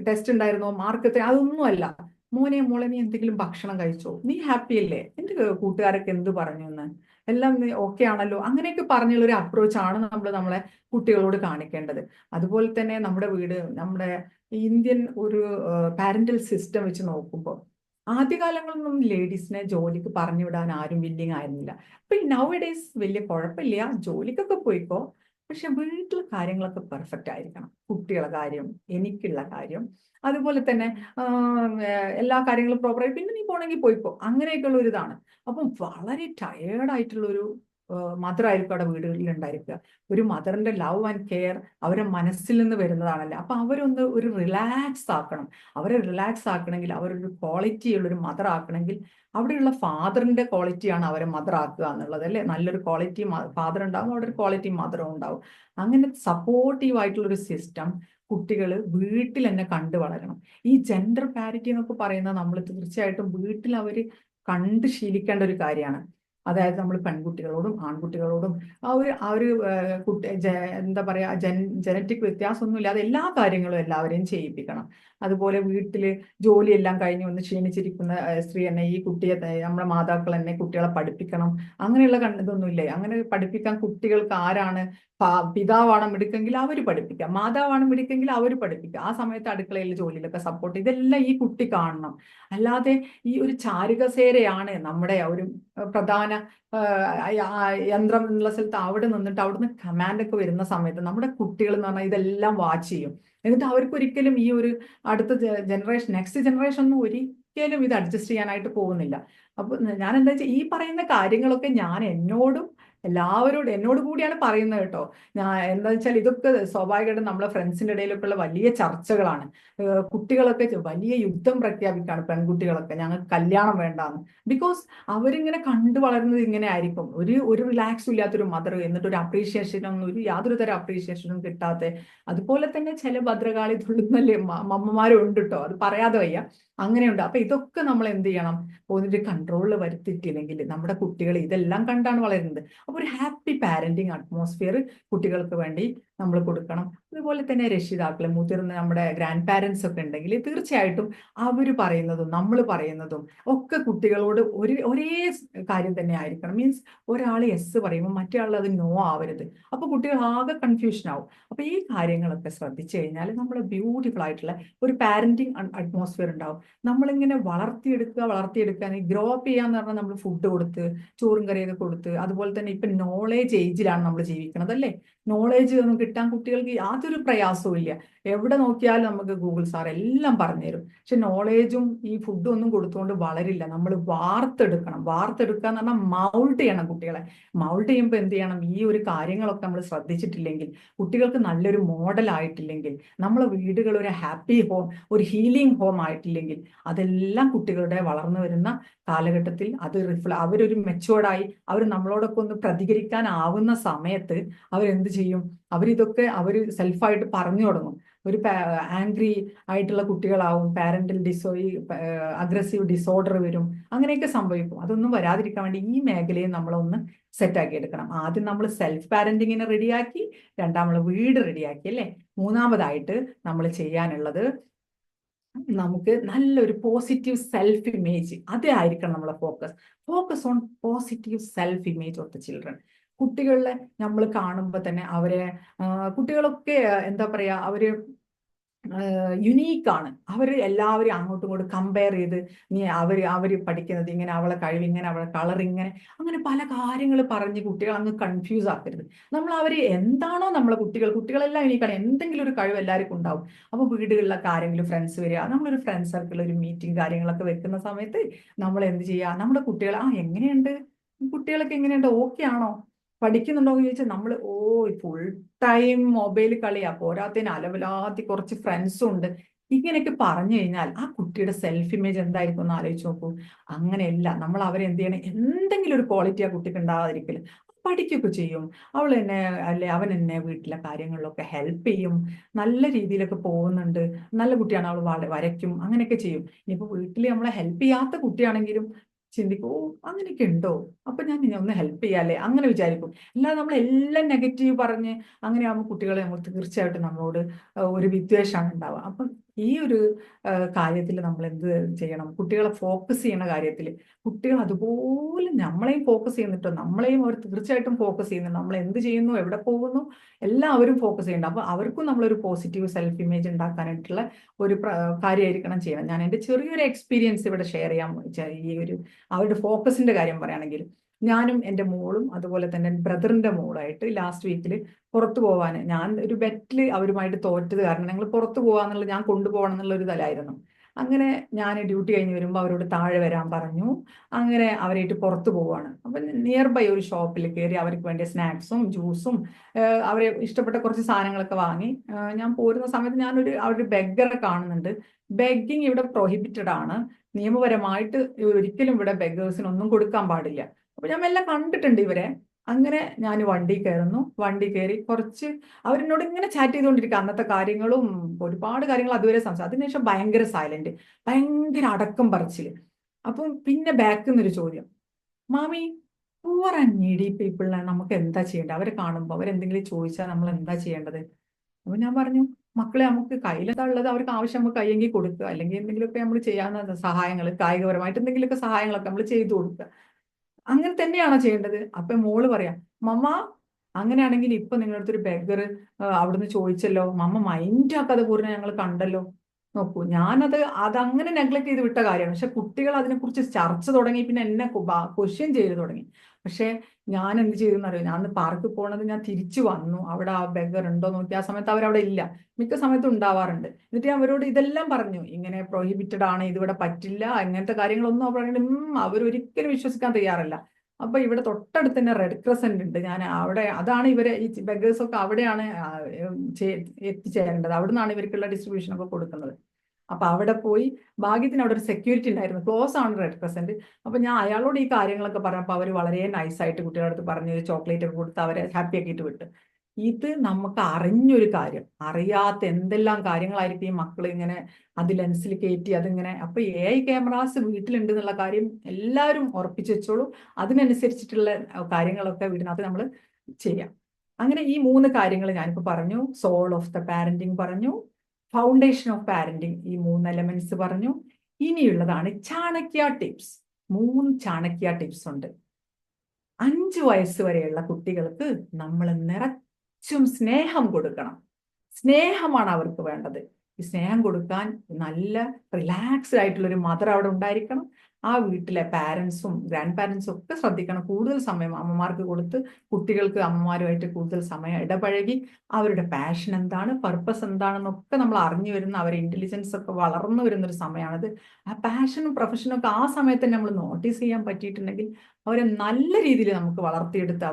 ടെസ്റ്റ് ഉണ്ടായിരുന്നോ, മാർക്ക് എത്ര, അതൊന്നുമല്ല. മോളെ നീ എന്തെങ്കിലും ഭക്ഷണം കഴിച്ചോ, നീ ഹാപ്പി അല്ലേ, എൻ്റെ കൂട്ടുകാരൊക്കെ എന്ത് പറഞ്ഞു എന്ന്, എല്ലാം ഓക്കെ ആണല്ലോ, അങ്ങനെയൊക്കെ പറഞ്ഞുള്ള ഒരു അപ്രോച്ചാണ് നമ്മളെ കുട്ടികളോട് കാണിക്കേണ്ടത്. അതുപോലെ തന്നെ നമ്മുടെ ഇന്ത്യൻ ഒരു പാരന്റൽ സിസ്റ്റം വെച്ച് നോക്കുമ്പോൾ ആദ്യകാലങ്ങളിലൊന്നും ലേഡീസിനെ ജോലിക്ക് പറഞ്ഞു വിടാൻ ആരും വില്ലിങ് ആയിരുന്നില്ല. അപ്പൊ നൗ ഡേയ്സ് വലിയ കുഴപ്പമില്ല, ജോലിക്കൊക്കെ പോയിക്കോ, പക്ഷെ വീട്ടിലെ കാര്യങ്ങളൊക്കെ പെർഫെക്റ്റ് ആയിരിക്കണം. കുട്ടികളുടെ കാര്യം, എനിക്കുള്ള കാര്യം, അതുപോലെ തന്നെ എല്ലാ കാര്യങ്ങളും പ്രോപ്പറായി, പിന്നെ നീ പോണെങ്കിൽ പോയിക്കോ, അങ്ങനെയൊക്കെയുള്ള ഒരു ഇതാണ്. അപ്പം വളരെ ടയേർഡായിട്ടുള്ളൊരു മദർ ആയിരിക്കും അവിടെ വീടുകളിൽ ഉണ്ടായിരിക്കുക. ഒരു മദറിന്റെ ലവ് ആൻഡ് കെയർ അവരുടെ മനസ്സിൽ നിന്ന് വരുന്നതാണല്ലോ. അപ്പൊ അവരൊന്ന് ഒരു റിലാക്സ് ആക്കണം. അവരെ റിലാക്സ് ആക്കണമെങ്കിൽ, അവരൊരു ക്വാളിറ്റി ഉള്ളൊരു മദർ ആക്കണമെങ്കിൽ അവിടെയുള്ള ഫാദറിന്റെ ക്വാളിറ്റിയാണ് അവരെ മദർ ആക്കുക എന്നുള്ളത് അല്ലേ. നല്ലൊരു ക്വാളിറ്റി ഫാദർ ഉണ്ടാവും, അവിടെ ഒരു ക്വാളിറ്റി മദറും ഉണ്ടാവും. അങ്ങനെ സപ്പോർട്ടീവ് ആയിട്ടുള്ളൊരു സിസ്റ്റം കുട്ടികൾ വീട്ടിൽ തന്നെ കണ്ടു വളരണം. ഈ ജെൻഡർ പാരിറ്റി എന്നൊക്കെ പറയുന്നത് നമ്മൾ തീർച്ചയായിട്ടും വീട്ടിൽ അവർ കണ്ട് ശീലിക്കേണ്ട ഒരു കാര്യമാണ്. അതായത് നമ്മൾ പെൺകുട്ടികളോടും ആൺകുട്ടികളോടും എന്താ പറയാ, ജനറ്റിക് വ്യത്യാസമൊന്നും ഇല്ലാതെ എല്ലാ കാര്യങ്ങളും എല്ലാവരെയും ചെയ്യിപ്പിക്കണം. അതുപോലെ വീട്ടില് ജോലിയെല്ലാം കഴിഞ്ഞ് വന്ന് ക്ഷീണിച്ചിരിക്കുന്ന സ്ത്രീ തന്നെ ഈ കുട്ടിയെ, നമ്മുടെ മാതാക്കൾ തന്നെ കുട്ടികളെ പഠിപ്പിക്കണം. അങ്ങനെയുള്ള ഇതൊന്നും ഇല്ലേ? അങ്ങനെ പഠിപ്പിക്കാൻ കുട്ടികൾക്ക് ആരാണ് പിതാവാണ് മിടുക്കെങ്കിൽ അവർ പഠിപ്പിക്കുക, മാതാവാണ് മിടുക്കെങ്കിൽ അവർ പഠിപ്പിക്കുക. ആ സമയത്ത് അടുക്കളയിൽ ജോലിയിലൊക്കെ സപ്പോർട്ട്, ഇതെല്ലാം ഈ കുട്ടി കാണണം. അല്ലാതെ ഈ ഒരു ചാരുകസേരയാണ് നമ്മുടെ ഒരു പ്രധാന യന്ത്രം എന്നുള്ള സ്ഥലത്ത് അവിടെ നിന്നിട്ട് അവിടുന്ന് കമാൻഡൊക്കെ വരുന്ന സമയത്ത് നമ്മുടെ കുട്ടികൾ എന്ന് പറഞ്ഞാൽ ഇതെല്ലാം വാച്ച് ചെയ്യും. എന്നിട്ട് അവർക്ക് ഒരിക്കലും ഈ ഒരു അടുത്ത ജനറേഷൻ, നെക്സ്റ്റ് ജനറേഷൻ ഒന്നും ഒരിക്കലും ഇത് അഡ്ജസ്റ്റ് ചെയ്യാനായിട്ട് പോകുന്നില്ല. അപ്പൊ ഞാൻ എന്താ വെച്ചാൽ ഈ പറയുന്ന കാര്യങ്ങളൊക്കെ ഞാൻ എല്ലാവരോടും എന്നോട് കൂടിയാണ് പറയുന്നത് കേട്ടോ. ഞാൻ എന്താ വെച്ചാൽ ഇതൊക്കെ സ്വാഭാവികമായിട്ടും നമ്മളെ ഫ്രണ്ട്സിന്റെ ഇടയിലൊക്കെ ഉള്ള വലിയ ചർച്ചകളാണ്. കുട്ടികളൊക്കെ വലിയ യുദ്ധം പ്രഖ്യാപിക്കുകയാണ്, പെൺകുട്ടികളൊക്കെ ഞങ്ങൾക്ക് കല്യാണം വേണ്ടാന്ന്. ബിക്കോസ് അവരിങ്ങനെ കണ്ടു വളരുന്നത് ഇങ്ങനെ ആയിരിക്കും. ഒരു റിലാക്സും ഇല്ലാത്തൊരു മദർ, എന്നിട്ട് ഒരു അപ്രീഷിയേഷനൊന്നും, യാതൊരു തരം അപ്രീഷിയേഷനും കിട്ടാത്ത. അതുപോലെ തന്നെ ചില ഭദ്രകാളി തുള്ളുന്നല്ലേ അമ്മമാരും ഉണ്ട് കേട്ടോ, അത് പറയാതെ വയ്യ. അങ്ങനെയുണ്ട്. അപ്പൊ ഇതൊക്കെ നമ്മൾ എന്ത് ചെയ്യണം, ഒരു കൺട്രോളിൽ വരുത്തിയിട്ടില്ലെങ്കിൽ നമ്മുടെ കുട്ടികൾ ഇതെല്ലാം കണ്ടാണ് വളരുന്നത്. അപ്പൊ ഒരു ഹാപ്പി പാരന്റിങ് അറ്റ്മോസ്ഫിയർ കുട്ടികൾക്ക് വേണ്ടി നമ്മൾ കൊടുക്കണം. അതുപോലെ തന്നെ രക്ഷിതാക്കൾ, മുതിർന്ന നമ്മുടെ ഗ്രാൻഡ് പാരൻസ് ഒക്കെ ഉണ്ടെങ്കിൽ തീർച്ചയായിട്ടും അവർ പറയുന്നതും നമ്മൾ പറയുന്നതും ഒക്കെ കുട്ടികളോട് ഒരേ കാര്യം തന്നെ ആയിരിക്കണം. മീൻസ് ഒരാൾ യെസ് പറയുമ്പോൾ മറ്റേ ആൾ അത് നോ ആവരുത്. അപ്പൊ കുട്ടികൾ ആകെ കൺഫ്യൂഷൻ ആവും. അപ്പൊ ഈ കാര്യങ്ങളൊക്കെ ശ്രദ്ധിച്ചു കഴിഞ്ഞാൽ നമ്മൾ ബ്യൂട്ടിഫുൾ ആയിട്ടുള്ള ഒരു പാരന്റിങ് അറ്റ്മോസ്ഫിയർ ഉണ്ടാവും. നമ്മളിങ്ങനെ വളർത്തിയെടുക്കുക, ഗ്രോ അപ്പ് ചെയ്യാന്ന് പറഞ്ഞാൽ നമ്മൾ ഫുഡ് കൊടുത്ത്, ചോറും കറിയൊക്കെ കൊടുത്ത്, അതുപോലെ തന്നെ ഇപ്പൊ നോളേജ് ഏജിലാണ് നമ്മൾ ജീവിക്കുന്നത് അല്ലേ. നോളേജ് ഒന്നും കിട്ടാൻ കുട്ടികൾക്ക് യാതൊരു പ്രയാസവും ഇല്ല. എവിടെ നോക്കിയാലും നമുക്ക് ഗൂഗിൾ സാർ എല്ലാം പറഞ്ഞുതരും. പക്ഷെ നോളേജും ഈ ഫുഡും ഒന്നും കൊടുത്തുകൊണ്ട് വളരില്ല. നമ്മൾ വാർത്തെടുക്കുക എന്ന് പറഞ്ഞാൽ മൗൾഡ് ചെയ്യണം കുട്ടികളെ. മൗൾഡ് ചെയ്യുമ്പോൾ എന്ത് ചെയ്യണം, ഈ ഒരു കാര്യങ്ങളൊക്കെ നമ്മൾ ശ്രദ്ധിച്ചിട്ടില്ലെങ്കിൽ, കുട്ടികൾക്ക് നല്ലൊരു മോഡൽ ആയിട്ടില്ലെങ്കിൽ, നമ്മളെ വീടുകൾ ഒരു ഹാപ്പി ഹോം, ഒരു ഹീലിംഗ് ഹോം ആയിട്ടില്ലെങ്കിൽ, അതെല്ലാം കുട്ടികളുടെ വളർന്നു വരുന്ന കാലഘട്ടത്തിൽ അവരൊരു മെച്ചുവേർഡായി അവർ നമ്മളോടൊക്കെ ഒന്ന് പ്രതികരിക്കാനാവുന്ന സമയത്ത് അവരെന്ത് ചെയ്യും, അവരിതൊക്കെ സെൽഫായിട്ട് പറഞ്ഞു തുടങ്ങും. ഒരു ആംഗ്രി ആയിട്ടുള്ള കുട്ടികളാവും, പാരന്റൽ അഗ്രസീവ് ഡിസോർഡർ വരും, അങ്ങനെയൊക്കെ സംഭവിക്കും. അതൊന്നും വരാതിരിക്കാൻ വേണ്ടി ഈ മേഖലയെ നമ്മളൊന്ന് സെറ്റാക്കി എടുക്കണം. ആദ്യം നമ്മൾ സെൽഫ് പാരന്റിങ്ങിനെ റെഡിയാക്കി, രണ്ടാമത് വീട് റെഡിയാക്കി അല്ലേ. മൂന്നാമതായിട്ട് നമ്മൾ ചെയ്യാനുള്ളത് നമുക്ക് നല്ലൊരു പോസിറ്റീവ് സെൽഫ് ഇമേജ്, അതായിരിക്കണം നമ്മളെ focus on positive self image of the children. കുട്ടികളെ നമ്മൾ കാണുമ്പോൾ തന്നെ കുട്ടികളൊക്കെ എന്താ പറയാ, യുണീക്കാണ്. അവർ എല്ലാവരും അങ്ങോട്ടും ഇങ്ങോട്ടും കമ്പയർ ചെയ്ത്, അവര് പഠിക്കുന്നത് ഇങ്ങനെ, അവളെ കഴിവ് ഇങ്ങനെ, അവളെ കളർ ഇങ്ങനെ, അങ്ങനെ പല കാര്യങ്ങൾ പറഞ്ഞ് കുട്ടികൾ അങ്ങ് കൺഫ്യൂസ് ആക്കരുത്. നമ്മൾ എന്താണോ നമ്മളെ കുട്ടികളെല്ലാം യുണീക്കാണ്, എന്തെങ്കിലും ഒരു കഴിവ് എല്ലാവർക്കും ഉണ്ടാവും. അപ്പോൾ വീടുകളിലൊക്കെ ആരെങ്കിലും ഫ്രണ്ട്സ് വരിക, നമ്മളൊരു ഫ്രണ്ട് സർക്കിൾ, ഒരു മീറ്റിംഗ് കാര്യങ്ങളൊക്കെ വെക്കുന്ന സമയത്ത് നമ്മൾ എന്ത് ചെയ്യുക, നമ്മുടെ കുട്ടികൾ എങ്ങനെയുണ്ട്, കുട്ടികളൊക്കെ എങ്ങനെയുണ്ട്, ഓക്കെ ആണോ, പഠിക്കുന്നുണ്ടോ എന്ന് ചോദിച്ചാൽ നമ്മൾ ഫുൾ ടൈം മൊബൈൽ കളിയാ, പോരാത്തതിന് അലവലാതി കുറച്ച് ഫ്രണ്ട്സും ഉണ്ട്, ഇങ്ങനെയൊക്കെ പറഞ്ഞു കഴിഞ്ഞാൽ ആ കുട്ടിയുടെ സെൽഫ് ഇമേജ് എന്തായിരിക്കും എന്ന് ആലോചിച്ച് നോക്കൂ. അങ്ങനെയല്ല, നമ്മൾ അവരെ എന്ത് ചെയ്യണം, എന്തെങ്കിലും ഒരു ക്വാളിറ്റി ആ കുട്ടിക്ക് ഉണ്ടാകാതിരിക്കില്ല, പഠിക്കുകയൊക്കെ ചെയ്യും. അവൻ എന്നെ വീട്ടിലെ കാര്യങ്ങളിലൊക്കെ ഹെൽപ്പ് ചെയ്യും, നല്ല രീതിയിലൊക്കെ പോകുന്നുണ്ട്, നല്ല കുട്ടിയാണ്, അവൾ വരയ്ക്കും, അങ്ങനെയൊക്കെ ചെയ്യും. ഇനിയിപ്പോൾ വീട്ടിൽ നമ്മളെ ഹെൽപ്പ് ചെയ്യാത്ത കുട്ടിയാണെങ്കിലും ചിന്തിക്കും, അങ്ങനെയൊക്കെ ഉണ്ടോ, അപ്പൊ ഞാൻ ഇനി ഒന്ന് ഹെൽപ്പ് ചെയ്യാല്ലേ, അങ്ങനെ വിചാരിക്കും. അല്ലാതെ നമ്മളെല്ലാം നെഗറ്റീവ് പറഞ്ഞ് അങ്ങനെ ആകുമ്പോൾ കുട്ടികളെ നമ്മൾ തീർച്ചയായിട്ടും നമ്മളോട് ഒരു വിദ്വേഷമാണ് ഉണ്ടാവുക. അപ്പം ഈ ഒരു കാര്യത്തിൽ നമ്മൾ എന്ത് ചെയ്യണം, കുട്ടികളെ ഫോക്കസ് ചെയ്യുന്ന കാര്യത്തിൽ കുട്ടികൾ അതുപോലെ നമ്മളെയും ഫോക്കസ് ചെയ്യുന്നിട്ടോ, നമ്മളെയും അവർ തീർച്ചയായിട്ടും ഫോക്കസ് ചെയ്യുന്നുണ്ട്. നമ്മൾ എന്ത് ചെയ്യുന്നു, എവിടെ പോകുന്നു, എല്ലാവരും ഫോക്കസ് ചെയ്യുന്നുണ്ട്. അപ്പൊ അവർക്കും നമ്മളൊരു പോസിറ്റീവ് സെൽഫ് ഇമേജ് ഉണ്ടാക്കാനായിട്ടുള്ള ഒരു കാര്യമായിരിക്കണം ചെയ്യണം. ഞാൻ എൻ്റെ ചെറിയൊരു എക്സ്പീരിയൻസ് ഇവിടെ ഷെയർ ചെയ്യാൻ, ഈ ഒരു അവരുടെ ഫോക്കസിന്റെ കാര്യം പറയുകയാണെങ്കിൽ, ഞാനും എൻ്റെ മോളും അതുപോലെ തന്നെ ബ്രദറിന്റെ മോളായിട്ട് ലാസ്റ്റ് വീക്കിൽ പുറത്തു പോവാൻ, ഞാൻ ഒരു ബെറ്റിൽ അവരുമായിട്ട് തോറ്റത് കാരണം ഞങ്ങൾ പുറത്തു പോകാന്നുള്ള, ഞാൻ കൊണ്ടുപോകണം എന്നുള്ള ഒരു തലായിരുന്നു. അങ്ങനെ ഞാൻ ഡ്യൂട്ടി കഴിഞ്ഞ് വരുമ്പോൾ അവരോട് താഴെ വരാൻ പറഞ്ഞു. അങ്ങനെ അവരായിട്ട് പുറത്തു പോവാണ്. അപ്പം നിയർ ബൈ ഒരു ഷോപ്പിൽ കയറി അവർക്ക് വേണ്ടിയ സ്നാക്സും ജ്യൂസും അവരെ ഇഷ്ടപ്പെട്ട കുറച്ച് സാധനങ്ങളൊക്കെ വാങ്ങി ഞാൻ പോരുന്ന സമയത്ത് അവരുടെ ബെഗ്ഗറെ കാണുന്നുണ്ട്. ബെഗ്ഗിങ് ഇവിടെ പ്രൊഹിബിറ്റഡ് ആണ്, നിയമപരമായിട്ട് ഒരിക്കലും ഇവിടെ ബെഗേഴ്സിനൊന്നും കൊടുക്കാൻ പാടില്ല. അപ്പൊ ഞാൻ എല്ലാം കണ്ടിട്ടുണ്ട് ഇവരെ. അങ്ങനെ ഞാൻ വണ്ടി കയറുന്നു, വണ്ടി കയറി കുറച്ച് അവരെന്നോട് ഇങ്ങനെ ചാറ്റ് ചെയ്തുകൊണ്ടിരിക്കുക, അന്നത്തെ കാര്യങ്ങളും ഒരുപാട് കാര്യങ്ങൾ അതുവരെ സംസാരിച്ചു. അതിനുശേഷം ഭയങ്കര സൈലന്റ്, ഭയങ്കര അടക്കം പറച്ചില്. അപ്പം പിന്നെ ബാക്കിൽ നിന്നൊരു ചോദ്യം, മാമി പൂവർ ആൻഡ് നീഡി പീപ്പിളിനെ നമുക്ക് എന്താ ചെയ്യേണ്ടത്, അവരെ കാണുമ്പോൾ അവരെന്തെങ്കിലും ചോദിച്ചാൽ നമ്മൾ എന്താ ചെയ്യേണ്ടത്? അപ്പൊ ഞാൻ പറഞ്ഞു, മക്കളെ നമുക്ക് കയ്യിലെന്താ ഉള്ളത്, അവർക്ക് ആവശ്യം നമുക്ക് കയ്യെങ്കിൽ കൊടുക്കുക, അല്ലെങ്കിൽ എന്തെങ്കിലുമൊക്കെ നമ്മൾ ചെയ്യാവുന്ന സഹായങ്ങൾ, കായികപരമായിട്ട് എന്തെങ്കിലുമൊക്കെ സഹായങ്ങളൊക്കെ നമ്മൾ ചെയ്തു കൊടുക്കുക. അങ്ങനെ തന്നെയാണോ ചെയ്യേണ്ടത്? അപ്പൊ മോള് പറയാം, മമ്മ അങ്ങനെയാണെങ്കിൽ ഇപ്പൊ നിങ്ങളുടെ അടുത്തൊരു ബെഗർ അവിടുന്ന് ചോദിച്ചല്ലോ, മമ്മ മൈൻഡ് ആക്കാതെ പൂർണ്ണ ഞങ്ങൾ കണ്ടല്ലോ. നോക്കൂ, അതങ്ങനെ നെഗ്ലക്ട് ചെയ്ത് വിട്ട കാര്യമാണ്. പക്ഷെ കുട്ടികൾ അതിനെക്കുറിച്ച് ചർച്ച തുടങ്ങി, പിന്നെ എന്നെ ക്വസ്റ്റ്യൻ ചെയ്ത് തുടങ്ങി. പക്ഷെ ഞാൻ എന്ത് ചെയ്തെന്ന് അറിയോ, ഞാൻ പാർക്കിൽ പോണത് ഞാൻ തിരിച്ചു വന്നു, അവിടെ ആ ബെഗർ ഉണ്ടോ നോക്കി. ആ സമയത്ത് അവരവിടെ ഇല്ല, മിക്ക സമയത്തും ഉണ്ടാവാറുണ്ട്. എന്നിട്ട് ഞാൻ അവരോട് ഇതെല്ലാം പറഞ്ഞു, ഇങ്ങനെ പ്രൊഹിബിറ്റഡ് ആണ്, ഇതിവിടെ പറ്റില്ല, അങ്ങനത്തെ കാര്യങ്ങളൊന്നും അവരൊരിക്കലും വിശ്വസിക്കാൻ തയ്യാറല്ല. അപ്പൊ ഇവിടെ തൊട്ടടുത്ത് തന്നെ റെഡ് ക്രസന്റ് ഉണ്ട്. ഞാൻ അവിടെ, അതാണ് ഇവരെ ഈ ബെഗേഴ്സ് ഒക്കെ അവിടെയാണ് എത്തിച്ചേരേണ്ടത്. അവിടുന്നാണ് ഇവർക്കുള്ള ഡിസ്ട്രിബ്യൂഷൻ ഒക്കെ കൊടുക്കുന്നത്. അപ്പൊ അവിടെ പോയി, ഭാഗ്യത്തിന് അവിടെ ഒരു സെക്യൂരിറ്റി ഉണ്ടായിരുന്നു, ക്ലോസ് ആണ് റെഡ് ക്രസന്റ്. അപ്പൊ ഞാൻ അയാളോട് ഈ കാര്യങ്ങളൊക്കെ പറഞ്ഞപ്പോൾ അവർ വളരെ നൈസായിട്ട് കുട്ടികളുടെ അടുത്ത് പറഞ്ഞ് ചോക്ലേറ്റ് ഒക്കെ കൊടുത്ത് അവരെ ഹാപ്പി ആക്കിയിട്ട് വിട്ടു. ഇത് നമുക്ക് അറിഞ്ഞൊരു കാര്യം, അറിയാത്ത എന്തെല്ലാം കാര്യങ്ങളായിരിക്കും ഈ മക്കൾ ഇങ്ങനെ അത് ലെൻസിൽ കയറ്റി അതിങ്ങനെ. അപ്പൊ AI ക്യാമറാസ് വീട്ടിലുണ്ട് എന്നുള്ള കാര്യം എല്ലാവരും ഉറപ്പിച്ചു വെച്ചോളൂ. അതിനനുസരിച്ചിട്ടുള്ള കാര്യങ്ങളൊക്കെ വീടിനകത്ത് നമ്മൾ ചെയ്യാം. അങ്ങനെ ഈ 3 കാര്യങ്ങൾ ഞാനിപ്പോൾ പറഞ്ഞു. സോൾ ഓഫ് ദ പാരന്റിങ് പറഞ്ഞു, ഫൗണ്ടേഷൻ ഓഫ് പാരന്റിങ്, ഈ 3 എലമെന്റ്സ് പറഞ്ഞു. ഇനിയുള്ളതാണ് ചാണക്യ ടിപ്സ്. 3 ചാണക്യ ടിപ്സ് ഉണ്ട്. 5 വയസ്സ് വരെയുള്ള കുട്ടികൾക്ക് നമ്മൾ നിറച്ചും സ്നേഹം കൊടുക്കണം. സ്നേഹമാണ് അവർക്ക് വേണ്ടത്. ഈ സ്നേഹം കൊടുക്കാൻ നല്ല റിലാക്സ്ഡ് ആയിട്ടുള്ള ഒരു മദർ അവിടെ ഉണ്ടായിരിക്കണം. ആ വീട്ടിലെ പാരൻസും ഗ്രാൻഡ് പാരൻസും ഒക്കെ ശ്രദ്ധിക്കണം. കൂടുതൽ സമയം അമ്മമാർക്ക് കൊടുത്ത് കുട്ടികൾക്ക് അമ്മമാരുമായിട്ട് കൂടുതൽ സമയം ഇടപഴകി അവരുടെ പാഷൻ എന്താണ്, പർപ്പസ് എന്താണെന്നൊക്കെ നമ്മൾ അറിഞ്ഞു വരുന്ന, അവരുടെ ഇന്റലിജൻസ് ഒക്കെ വളർന്നു വരുന്ന ഒരു സമയമാണിത്. ആ പാഷനും പ്രൊഫഷനും ഒക്കെ ആ സമയത്ത് തന്നെ നമ്മൾ നോട്ടീസ് ചെയ്യാൻ പറ്റിയിട്ടുണ്ടെങ്കിൽ അവരെ നല്ല രീതിയിൽ നമുക്ക് വളർത്തിയെടുത്ത്